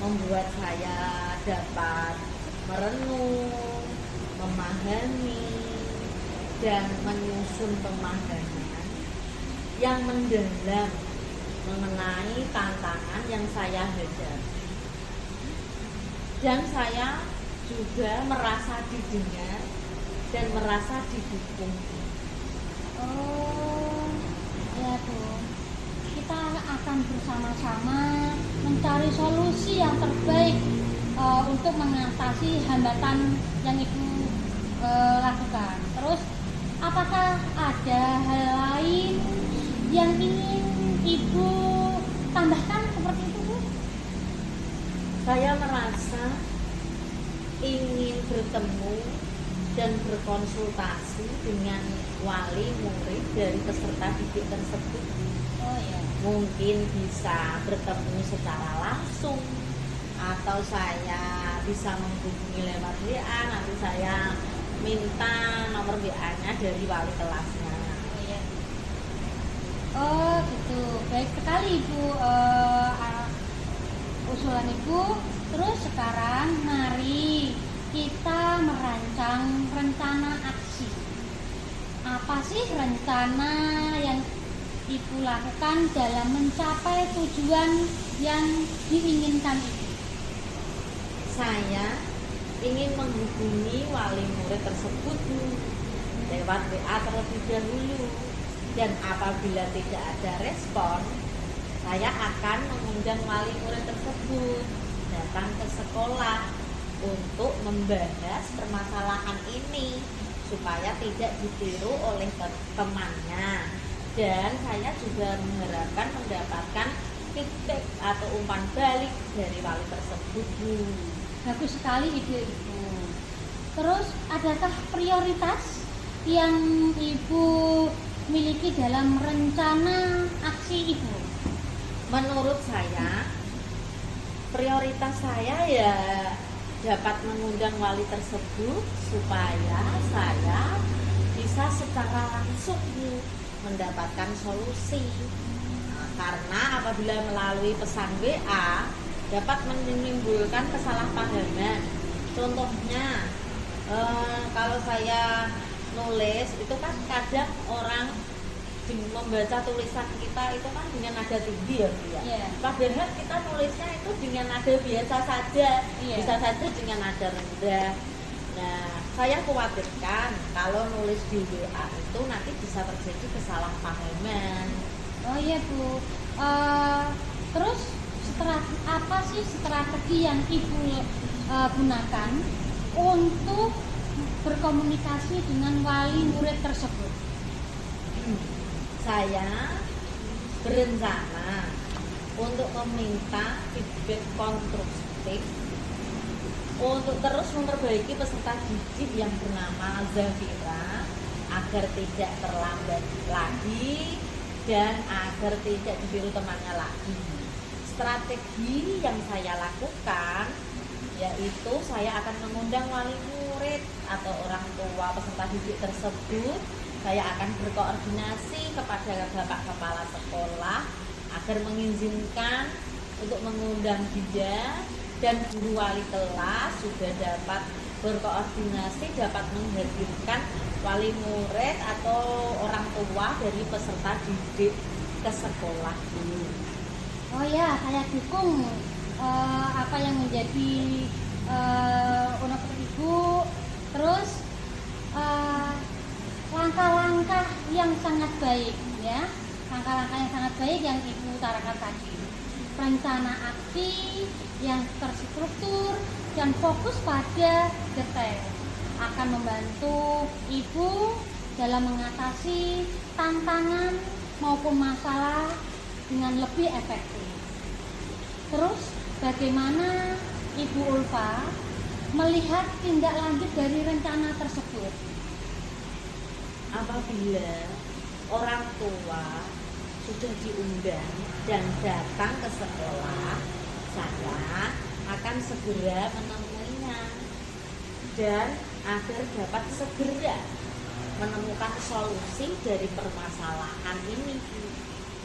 membuat saya dapat merenung, memahami, dan menyusun pemahaman yang mendalam mengenai tantangan yang saya hadapi. Dan saya juga merasa didengar dan merasa didukung. Oh, ya Bu. Kita akan bersama-sama mencari solusi yang terbaik untuk mengatasi hambatan yang Ibu lakukan. Terus, apakah ada hal lain yang ingin Ibu tambahkan seperti itu Bu? Saya merasa ingin bertemu dan berkonsultasi dengan wali murid dari peserta didik tersebut. Oh ya. Mungkin bisa bertemu secara langsung atau saya bisa menghubungi lewat WA, nanti saya minta nomor WA-nya dari wali kelasnya. Oh, iya. Oh gitu, baik sekali Ibu usulan Ibu. Terus sekarang mari kita merancang rencana aksi. Apa sih rencana yang Ibu lakukan dalam mencapai tujuan yang diinginkan Ibu? Saya ingin menghubungi wali murid tersebut lewat WA terlebih dahulu, dan apabila tidak ada respon, saya akan mengundang wali murid tersebut datang ke sekolah untuk membahas permasalahan ini supaya tidak ditiru oleh temannya. Dan saya juga mengharapkan mendapatkan feedback atau umpan balik dari wali tersebut, Bu. Bagus sekali ide-Ibu. Terus adakah prioritas yang Ibu miliki dalam rencana aksi Ibu? Menurut saya, prioritas saya ya dapat mengundang wali tersebut supaya saya bisa secara langsung mendapatkan solusi. Nah, karena apabila melalui pesan WA dapat menimbulkan kesalahpahaman. Contohnya, kalau saya nulis itu kan kadang orang membaca tulisan kita itu kan dengan nada tinggi ya, Bu ya. Yeah. Padahal kita nulisnya itu dengan nada biasa saja, bisa saja dengan nada rendah. Nah, saya khawatirkan kalau nulis di WA itu nanti bisa terjadi kesalahpahaman. Oh iya Bu. Terus apa sih strategi yang Ibu gunakan untuk berkomunikasi dengan wali murid tersebut? Saya berencana untuk meminta feedback konstruktif untuk terus memperbaiki peserta didik yang bernama Zafira agar tidak terlambat lagi dan agar tidak ditiru temannya lagi. Strategi yang saya lakukan yaitu saya akan mengundang wali murid atau orang tua peserta didik tersebut. Saya akan berkoordinasi kepada Bapak Kepala Sekolah agar mengizinkan untuk mengundang dia, dan guru wali kelas sudah dapat berkoordinasi dapat menghadirkan wali murid atau orang tua dari peserta didik ke sekolah. Oh ya, saya dukung apa yang menjadi unek Ibu. Terus langkah-langkah yang sangat baik ya, langkah-langkah yang sangat baik yang Ibu utarakan tadi. Rencana aksi yang terstruktur dan fokus pada detail akan membantu Ibu dalam mengatasi tantangan maupun masalah dengan lebih efektif. Terus bagaimana Ibu Ulfa melihat tindak lanjut dari rencana tersebut? Apabila orang tua sudah diundang dan datang ke sekolah, saya akan segera menemuinya dan agar dapat segera menemukan solusi dari permasalahan ini.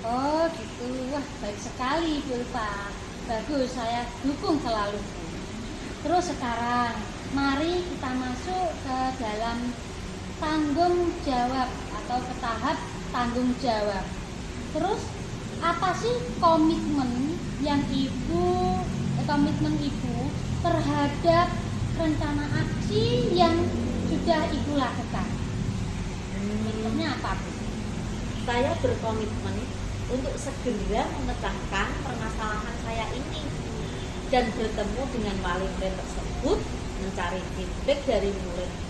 Oh gitu, wah baik sekali Bu Ulfa. Bagus, saya dukung selalu Bu. Terus sekarang mari kita masuk ke dalam tanggung jawab atau ke tahap tanggung jawab. Terus apa sih komitmen Ibu terhadap rencana aksi yang sudah Ibu lakukan? Komitmennya apa Bu? Saya berkomitmen untuk segera memecahkan permasalahan saya ini dan bertemu dengan wali murid tersebut, mencari feedback dari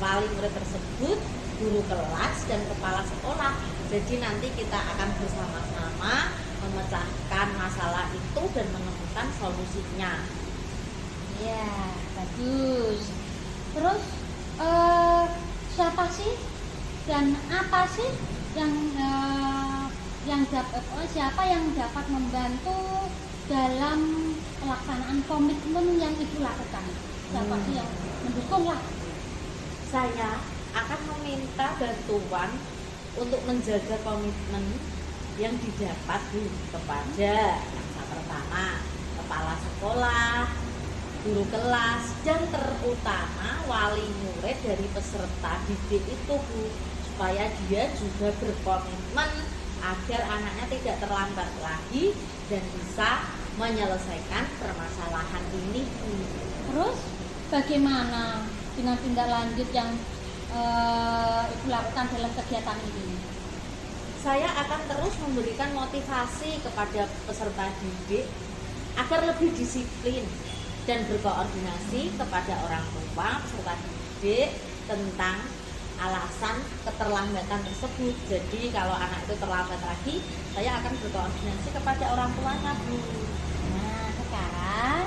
wali murid tersebut, guru kelas dan kepala sekolah. Jadi nanti kita akan bersama-sama memecahkan masalah itu dan menemukan solusinya. Ya, bagus. Terus siapa sih dan apa sih siapa yang dapat membantu dalam pelaksanaan komitmen yang Ibu lakukan? Siapa sih yang mendukung lah? Saya akan meminta bantuan untuk menjaga komitmen yang didapat Bu kepada yang pertama kepala sekolah, guru kelas, dan terutama wali murid dari peserta didik itu Bu, supaya dia juga berkomitmen agar anaknya tidak terlambat lagi dan bisa menyelesaikan permasalahan ini Bu. Terus bagaimana dengan tindak lanjut yang Ibu lakukan dalam kegiatan ini? Saya akan terus memberikan motivasi kepada peserta didik agar lebih disiplin dan berkoordinasi kepada orang tua peserta didik tentang alasan keterlambatan tersebut. Jadi kalau anak itu terlambat lagi, saya akan berkoordinasi kepada orang tuanya Bu. Nah, sekarang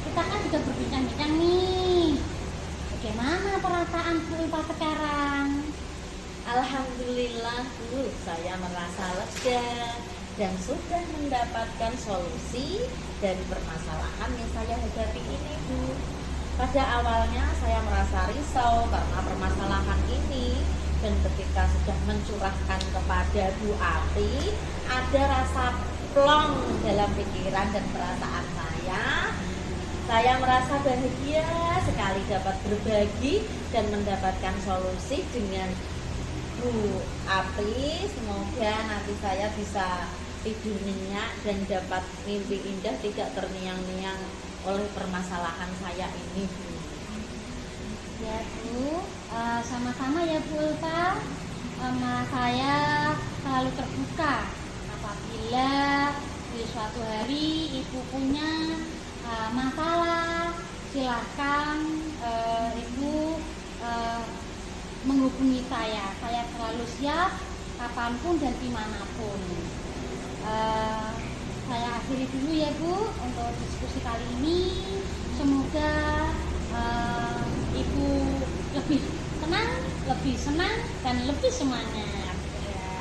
kita kan juga berbincang-bincang nih. Bagaimana perasaan Bu Ulfa sekarang? Alhamdulillah Bu, saya merasa lega dan sudah mendapatkan solusi dari permasalahan yang saya hadapi ini Bu. Pada awalnya saya merasa risau karena permasalahan ini, dan ketika sudah mencurahkan kepada Bu Apri, ada rasa plong dalam pikiran dan perasaan saya. Saya merasa bahagia sekali dapat berbagi dan mendapatkan solusi dengan Bu Apri. Semoga nanti saya bisa tidur nyenyak dan dapat mimpi indah, tidak terniang-niang oleh permasalahan saya ini Bu. Ya Bu, sama-sama ya Bu Ulfa. Saya selalu terbuka apabila di suatu hari Ibu punya masalah, silahkan Ibu menghubungi saya. Saya selalu siap kapanpun dan dimanapun. Saya akhiri dulu ya Bu untuk diskusi kali ini. Semoga Ibu lebih tenang, lebih senang, dan lebih semangat.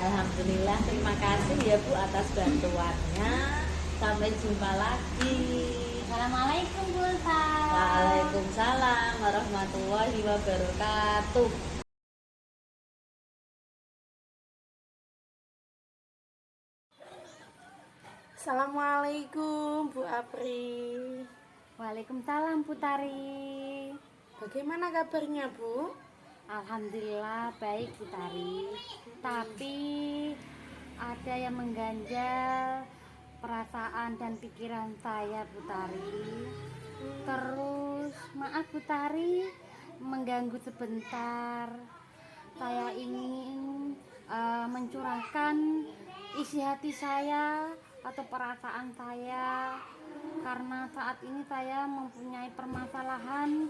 Alhamdulillah, terima kasih ya Bu atas bantuannya. Sampai jumpa lagi. Assalamualaikum Bu Ulfa. Waalaikumsalam warahmatullahi wabarakatuh. Assalamualaikum Bu Apri. Waalaikumsalam Bu Tari. Bagaimana kabarnya Bu? Alhamdulillah baik Bu Tari. Tapi ada yang mengganjal perasaan dan pikiran saya Bu Tari. Terus maaf Bu Tari mengganggu sebentar. Saya ingin mencurahkan isi hati saya atau perasaan saya, karena saat ini saya mempunyai permasalahan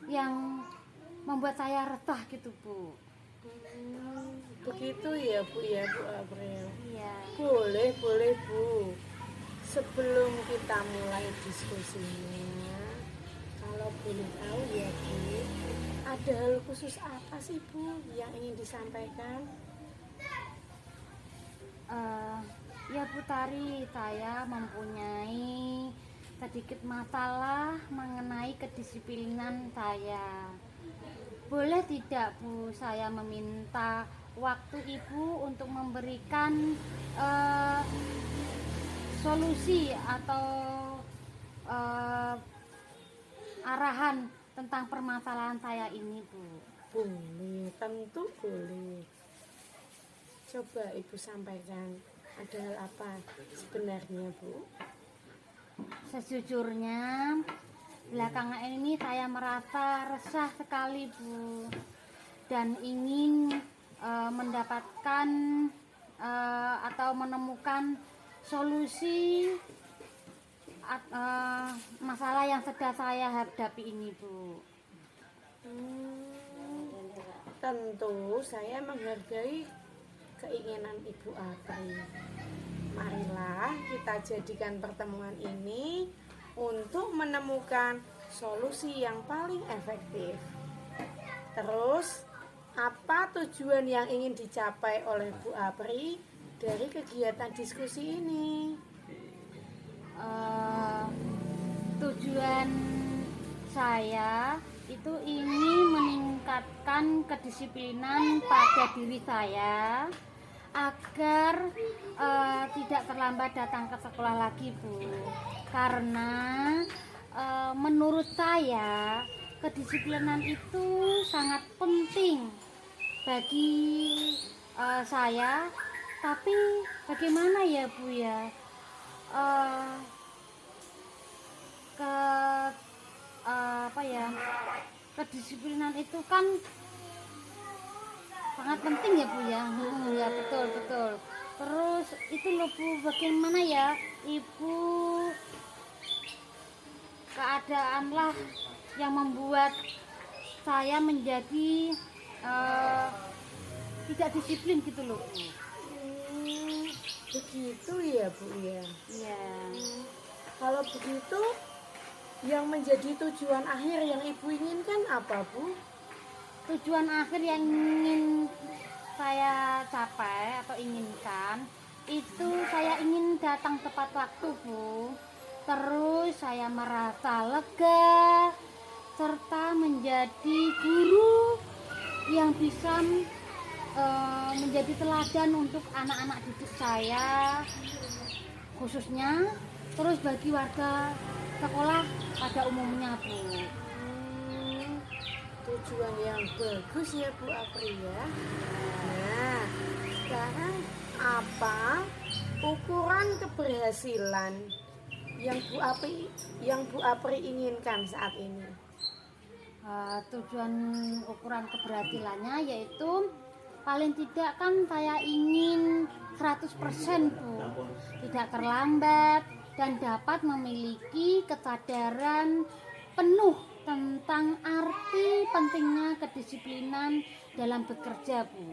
yang membuat saya resah gitu Bu. Begitu ya Bu April. Iya. Boleh Bu. Sebelum kita mulai diskusinya, kalau boleh tahu ya Bu, ada hal khusus apa sih Bu yang ingin disampaikan? Ya Bu Tari, saya mempunyai sedikit masalah mengenai kedisiplinan saya. Boleh tidak Bu saya meminta waktu Ibu untuk memberikan solusi atau arahan tentang permasalahan saya ini Bu? Boleh, tentu boleh. Coba Ibu sampaikan, ada hal apa sebenarnya Bu? Sejujurnya belakangan ini saya merasa resah sekali Bu, dan ingin mendapatkan atau menemukan solusi masalah yang sedang saya hadapi ini Bu. Tentu saya menghargai keinginan Ibu Apri. Marilah kita jadikan pertemuan ini untuk menemukan solusi yang paling efektif. Terus, apa tujuan yang ingin dicapai oleh Bu Apri dari kegiatan diskusi ini? Tujuan Saya itu ingin meningkatkan kedisiplinan pada diri saya agar tidak terlambat datang ke sekolah lagi, Bu. Karena menurut saya kedisiplinan itu sangat penting bagi saya. Tapi bagaimana ya, Bu ya? Ke apa ya, kedisiplinan itu kan sangat penting ya, Bu ya. Ya, betul betul. Terus itu loh, Bu, bagaimana ya Ibu, keadaanlah yang membuat saya menjadi tidak disiplin gitu loh, Bu. Begitu ya, Bu ya. Iya. Kalau begitu, yang menjadi tujuan akhir yang Ibu inginkan apa, Bu? Tujuan akhir yang ingin saya capai atau inginkan itu, saya ingin datang tepat waktu, Bu. Terus saya merasa lega serta menjadi guru yang bisa menjadi teladan untuk anak-anak didik saya khususnya, terus bagi warga sekolah pada umumnya, Bu. Tujuan yang bagus ya, Bu Apri ya. Nah, sekarang apa ukuran keberhasilan yang Bu Apri inginkan saat ini? Tujuan ukuran keberhasilannya yaitu paling tidak kan saya ingin 100%, Bu, tidak terlambat dan dapat memiliki kesadaran penuh tentang arti pentingnya kedisiplinan dalam bekerja, Bu.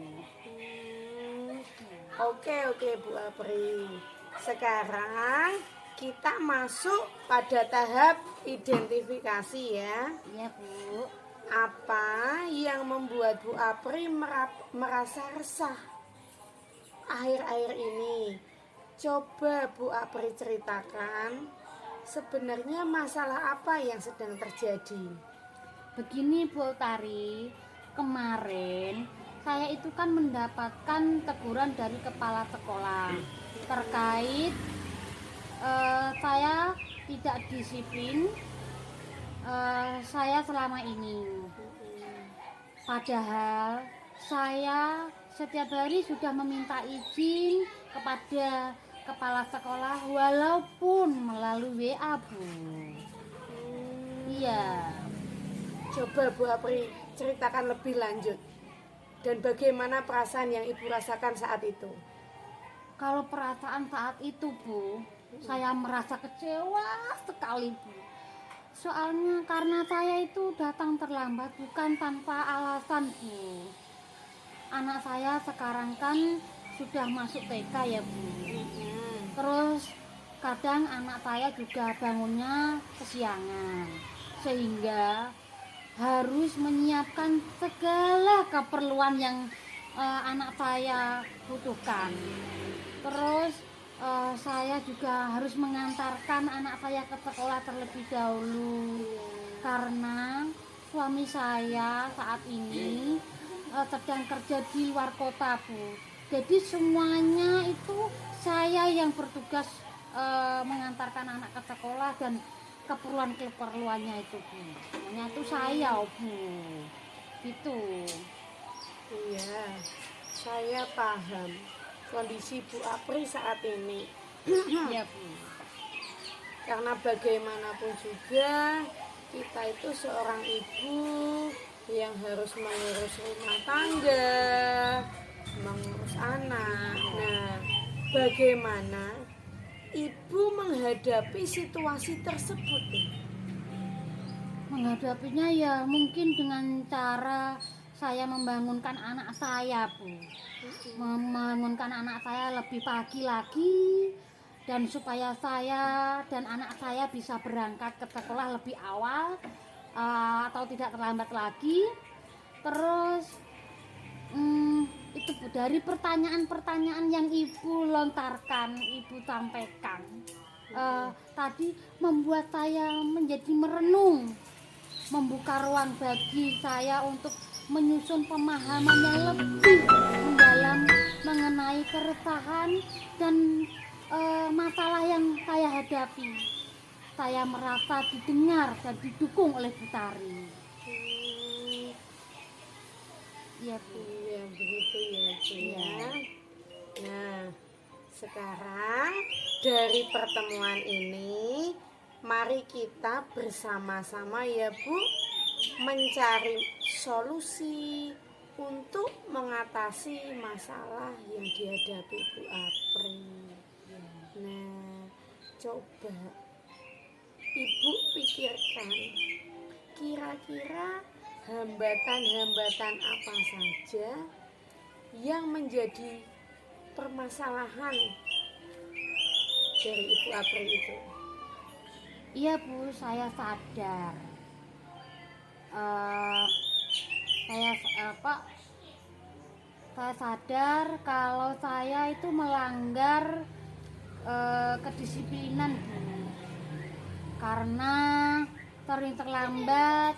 Oke Bu Apri. Sekarang kita masuk pada tahap identifikasi ya. Iya, Bu. Apa yang membuat Bu Apri merasa resah akhir-akhir ini? Coba Bu Apri ceritakan sebenarnya masalah apa yang sedang terjadi. Begini, Bu Tari, kemarin saya itu kan mendapatkan teguran dari kepala sekolah terkait saya tidak disiplin saya selama ini. Padahal saya setiap hari sudah meminta izin kepada kepala sekolah walaupun melalui WA, Bu. Iya. Coba Bu Apri ceritakan lebih lanjut. Dan bagaimana perasaan yang Ibu rasakan saat itu? Kalau perasaan saat itu, Bu, saya merasa kecewa sekali, Bu. Soalnya karena saya itu datang terlambat bukan tanpa alasan, Bu. Anak saya sekarang kan sudah masuk TK ya, Bu. Terus kadang anak saya juga bangunnya kesiangan, sehingga harus menyiapkan segala keperluan yang anak saya butuhkan. Terus saya juga harus mengantarkan anak saya ke sekolah terlebih dahulu karena suami saya saat ini sedang kerja di luar kota, Bu. Jadi semuanya itu saya yang bertugas mengantarkan anak ke sekolah dan keperluannya itu, Bu. Semuanya itu saya, Bu. Gitu. Iya, saya paham kondisi Bu Apri saat ini. Iya, Bu. Karena bagaimanapun juga kita itu seorang ibu yang harus mengurus rumah tangga, mengurus anak. Nah, bagaimana Ibu menghadapi situasi tersebut? Menghadapinya ya mungkin dengan cara saya membangunkan anak saya, Bu. Membangunkan anak saya lebih pagi lagi dan supaya saya dan anak saya bisa berangkat ke sekolah lebih awal atau tidak terlambat lagi. Terus itu, Bu, dari pertanyaan-pertanyaan yang Ibu lontarkan, Ibu sampaikan tadi membuat saya menjadi merenung membuka ruang bagi saya untuk menyusun pemahaman yang lebih mendalam mengenai keresahan dan masalah yang saya hadapi. Saya merasa didengar dan didukung oleh Bu Tari. Iya Bu. Iya, begitu ya Bu ya. Iya. Nah, sekarang dari pertemuan ini, mari kita bersama-sama ya Bu mencari solusi untuk mengatasi masalah yang dihadapi Bu Apri. Nah, coba Ibu pikirkan kira-kira hambatan-hambatan apa saja yang menjadi permasalahan dari Ibu Apri itu. Iya Bu, saya sadar. Saya sadar kalau saya itu melanggar kedisiplinan Bu. Karena sering terlambat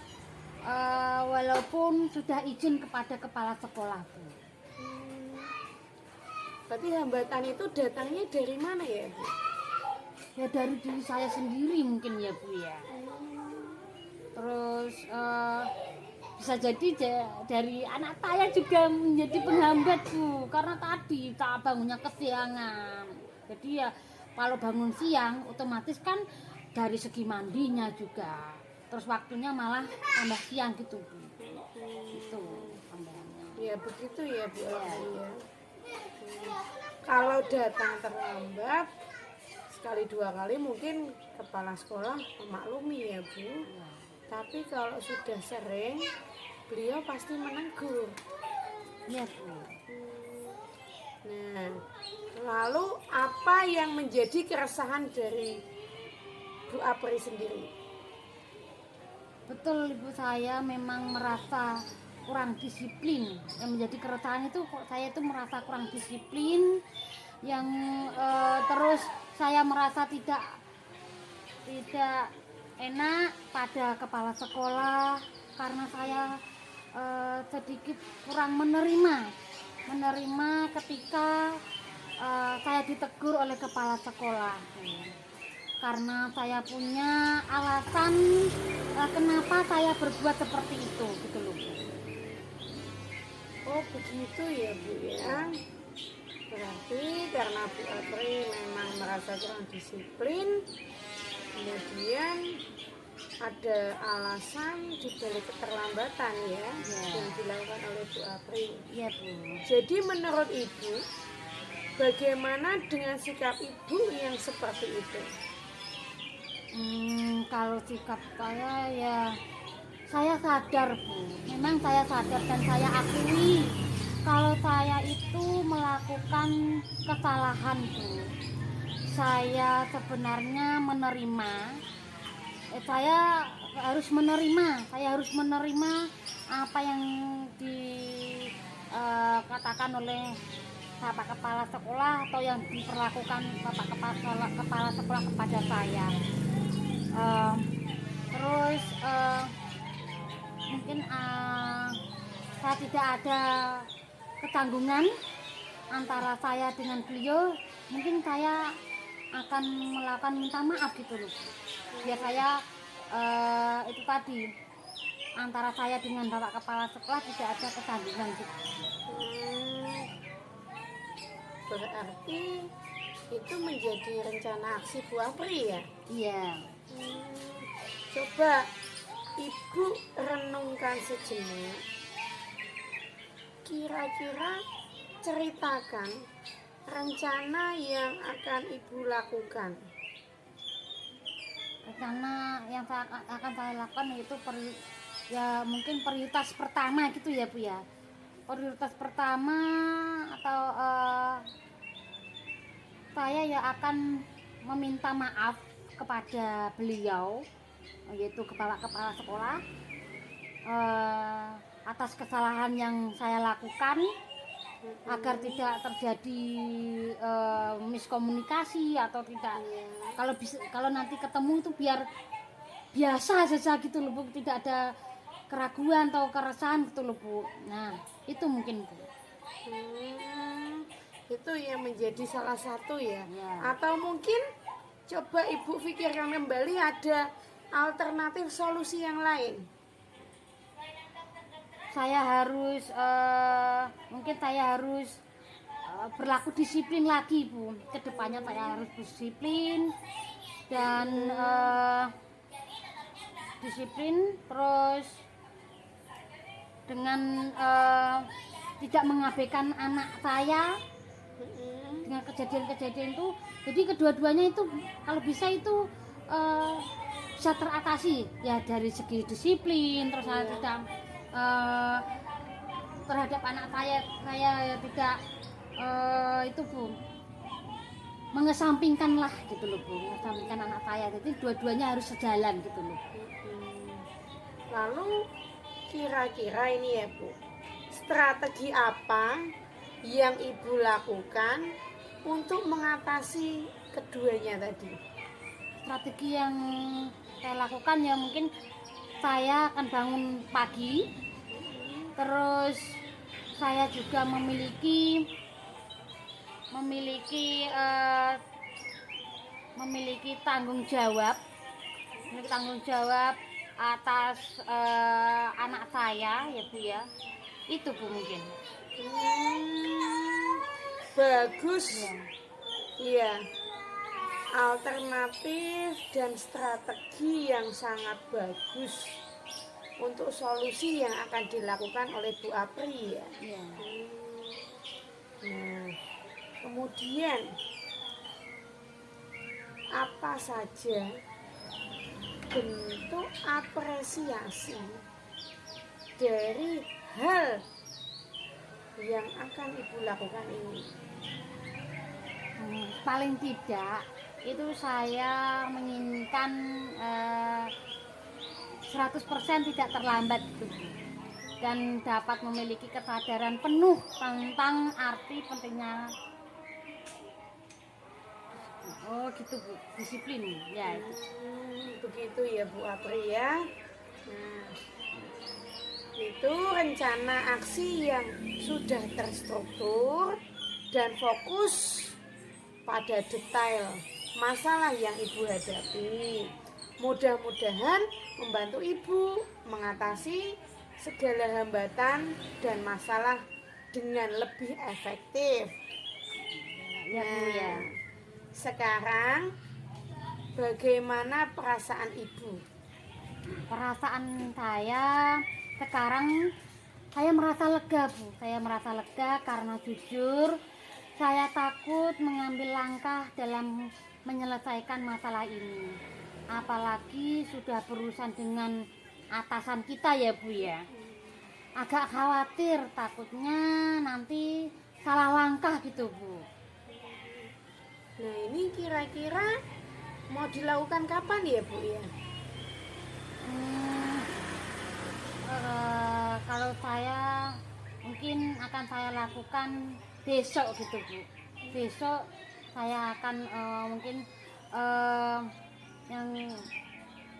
walaupun sudah izin kepada kepala sekolah Bu. Berarti hambatan itu datangnya dari mana ya Bu? Ya dari diri saya sendiri mungkin ya Bu ya. Terus bisa jadi dari anak saya juga menjadi penghambat Bu, karena tadi tak bangunnya kesiangan. Jadi ya kalau bangun siang otomatis kan dari segi mandinya juga, terus waktunya malah tambah siang gitu Bu. Itu tambahannya. Ya begitu ya Bu Apri ya. Kalau datang terlambat sekali dua kali mungkin kepala sekolah memaklumi ya Bu. Tapi kalau sudah sering, beliau pasti menegur. Iya Bu. Nah, lalu apa yang menjadi keresahan dari Bu Apri sendiri? Betul Ibu, saya memang merasa kurang disiplin. Yang menjadi keresahan itu saya itu merasa kurang disiplin, yang terus saya merasa tidak enak pada kepala sekolah karena saya sedikit kurang menerima ketika saya ditegur oleh kepala sekolah. Karena saya punya alasan kenapa saya berbuat seperti itu gitu loh Bu. Oh begitu ya Bu ya. Berarti karena Bu Apri memang merasa kurang disiplin, kemudian ada alasan dibalik keterlambatan ya yang dilakukan oleh Bu Apri. Iya Bu. Jadi menurut Ibu, bagaimana dengan sikap Ibu yang seperti itu? Kalau sikap saya ya saya sadar Bu, memang saya sadar dan saya akui kalau saya itu melakukan kesalahan Bu. Saya sebenarnya saya harus menerima apa yang dikatakan oleh Bapak Kepala Sekolah atau yang diperlakukan Bapak Kepala Sekolah kepada saya. Terus mungkin saya tidak ada ketanggungan antara saya dengan beliau, mungkin saya akan melakukan minta maaf gitu loh. Ya saya itu tadi antara saya dengan Bapak Kepala Sekolah tidak ada ketanggungan gitu. Berarti itu menjadi rencana aksi Bu Apri ya? Iya. Coba Ibu renungkan sejenak. Kira-kira ceritakan rencana yang akan Ibu lakukan. Rencana yang akan saya lakukan itu ya mungkin prioritas pertama gitu ya Bu ya. Prioritas pertama atau saya ya akan meminta maaf kepada beliau, yaitu kepala sekolah, atas kesalahan yang saya lakukan agar tidak terjadi miskomunikasi atau tidak, kalau nanti ketemu itu biar biasa saja gitu loh Bu, tidak ada keraguan atau keresahan gitu loh Bu. Nah itu mungkin Bu. Itu yang menjadi salah satu ya. Ya. Atau mungkin coba Ibu pikirkan kembali ada alternatif solusi yang lain. Saya harus mungkin saya harus berlaku disiplin lagi Bu. Kedepannya saya harus disiplin dan disiplin terus dengan tidak mengabaikan anak saya dengan kejadian-kejadian itu. Jadi kedua-duanya itu kalau bisa itu bisa teratasi ya dari segi disiplin, terus saya tidak terhadap anak saya tidak itu Bu, mengesampingkan lah gitu loh Bu, mengesampingkan anak saya. Jadi dua-duanya harus sejalan gitu loh. Lalu kira-kira ini ya Bu, strategi apa yang Ibu lakukan untuk mengatasi keduanya tadi? Strategi yang saya lakukan ya mungkin saya akan bangun pagi, terus saya juga memiliki tanggung jawab atas anak saya ya Bu ya. Itu Bu mungkin. Bagus. Ya. Iya. Alternatif dan strategi yang sangat bagus untuk solusi yang akan dilakukan oleh Bu Apri ya. Ya. Nah, kemudian apa saja bentuk apresiasi dari hal yang akan Ibu lakukan ini? Paling tidak itu saya menginginkan 100% tidak terlambat gitu Bu. Dan dapat memiliki kesadaran penuh tentang arti pentingnya gitu Bu, disiplin ya itu. Begitu ya Bu Apri ya. Nah, itu rencana aksi yang sudah terstruktur dan fokus pada detail masalah yang Ibu hadapi. Mudah-mudahan membantu Ibu mengatasi segala hambatan dan masalah dengan lebih efektif. Ya Bu ya. Sekarang bagaimana perasaan Ibu? Perasaan saya sekarang saya merasa lega Bu. Saya merasa lega karena jujur saya takut mengambil langkah dalam menyelesaikan masalah ini. Apalagi sudah berurusan dengan atasan kita ya Bu ya. Agak khawatir takutnya nanti salah langkah gitu Bu. Nah, ini kira-kira mau dilakukan kapan ya Bu ya? Kalau saya mungkin akan saya lakukan besok gitu Bu. Besok saya akan mungkin yang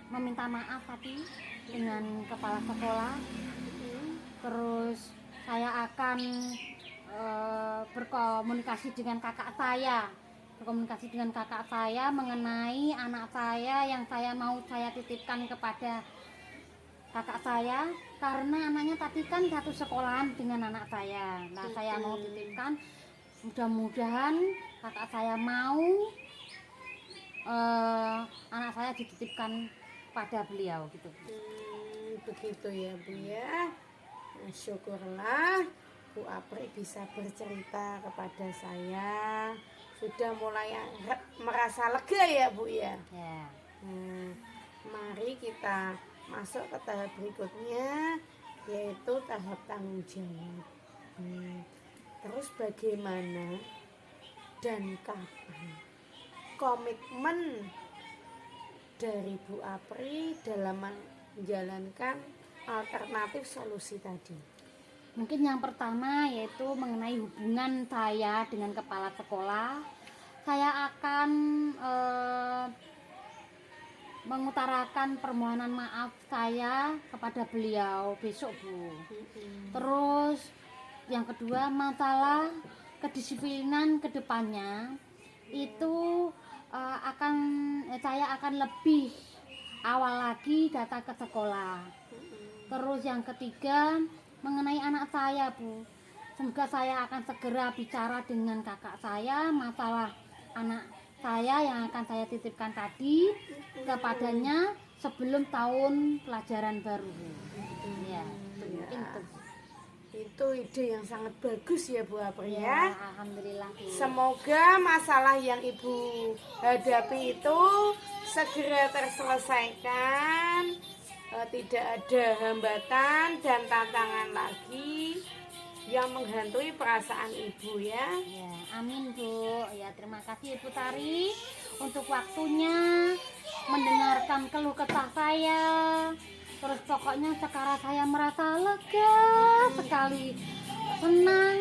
meminta maaf tadi dengan kepala sekolah. Terus saya akan berkomunikasi dengan kakak saya mengenai anak saya yang saya mau saya titipkan kepada kakak saya, karena anaknya tadi kan satu sekolahan dengan anak saya. Nah, saya mau titipkan, mudah-mudahan kakak saya mau anak saya dititipkan pada beliau gitu. Begitu ya Bu ya. Nah, syukurlah Bu Apri bisa bercerita kepada saya, sudah mulai merasa lega ya Bu ya. Ya. Nah, mari kita masuk ke tahap berikutnya, yaitu tahap tanggung jawab. Terus bagaimana dan kapan komitmen dari Bu Apri dalam menjalankan alternatif solusi tadi? Mungkin yang pertama yaitu mengenai hubungan saya dengan kepala sekolah. Saya akan mengutarakan permohonan maaf saya kepada beliau besok, Bu. Terus yang kedua, masalah kedisiplinan kedepannya itu saya akan lebih awal lagi datang ke sekolah. Terus yang ketiga, mengenai anak saya, Bu. Semoga saya akan segera bicara dengan kakak saya masalah anak saya yang akan saya titipkan tadi kepadanya sebelum tahun pelajaran baru, Bu. Ya, mungkin itu. Itu ide yang sangat bagus ya Bu Apri Ya, ya. alhamdulillah, Bu. Semoga masalah yang Ibu hadapi itu segera terselesaikan, tidak ada hambatan dan tantangan lagi yang menghantui perasaan Ibu ya. Ya, amin, Bu. Ya, terima kasih Ibu Tari untuk waktunya mendengarkan keluh kesah saya. Terus pokoknya sekarang saya merasa lega sekali, senang,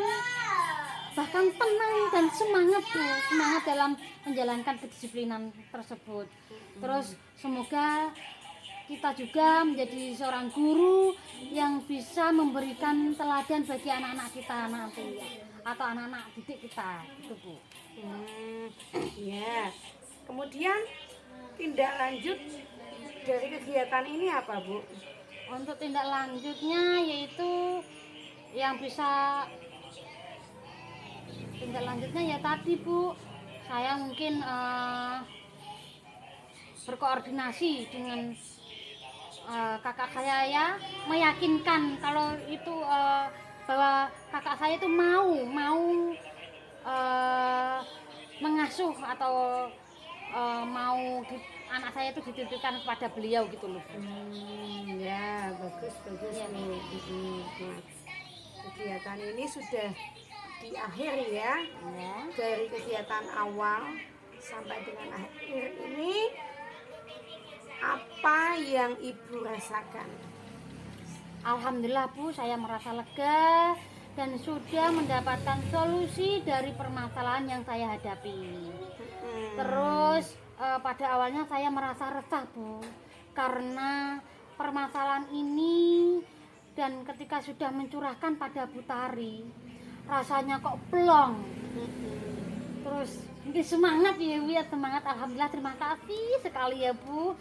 bahkan tenang dan semangat, Bu. Semangat dalam menjalankan kedisiplinan tersebut. Terus semoga kita juga menjadi seorang guru yang bisa memberikan teladan bagi anak-anak kita nanti atau anak-anak didik kita, itu, Bu. Ya. Kemudian tindak lanjut dari kegiatan ini apa Bu? Untuk tindak lanjutnya yaitu yang bisa tindak lanjutnya ya tadi, Bu, saya mungkin berkoordinasi dengan kakak saya ya, meyakinkan kalau itu bahwa kakak saya itu mau mengasuh atau anak saya itu dititipkan kepada beliau gitu loh. Ya, bagus Ya, Bu. Nah, kegiatan ini sudah di akhir ya. Ya. Dari kegiatan awal sampai dengan akhir ini, apa yang Ibu rasakan? Alhamdulillah, Bu, saya merasa lega dan sudah mendapatkan solusi dari permasalahan yang saya hadapi. Terus pada awalnya saya merasa resah, Bu, karena permasalahan ini, dan ketika sudah mencurahkan pada Bu Tari, rasanya kok plong. Terus ini semangat ya, Bu, ya, semangat. Alhamdulillah, terima kasih sekali ya, Bu.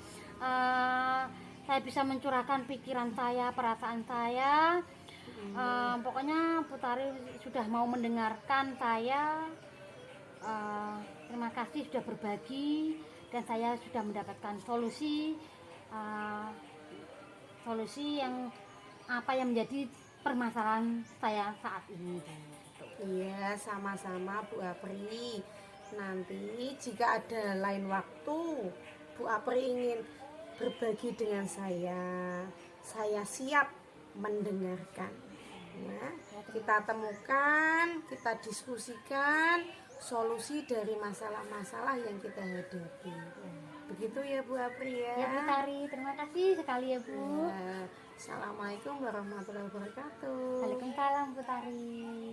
Saya bisa mencurahkan pikiran saya, perasaan saya. Pokoknya Bu Tari sudah mau mendengarkan saya. Terima kasih sudah berbagi dan saya sudah mendapatkan solusi yang apa yang menjadi permasalahan saya saat ini. Iya, sama-sama Bu Apri. Nanti jika ada lain waktu Bu Apri ingin berbagi dengan saya siap mendengarkan. Ya, kita temukan, kita diskusikan solusi dari masalah-masalah yang kita hadapi. Begitu ya Bu Apri ya. Ya, Bu Tari, terima kasih sekali ya, Bu. Ya, Assalamualaikum warahmatullahi wabarakatuh. Waalaikumsalam, Bu Tari.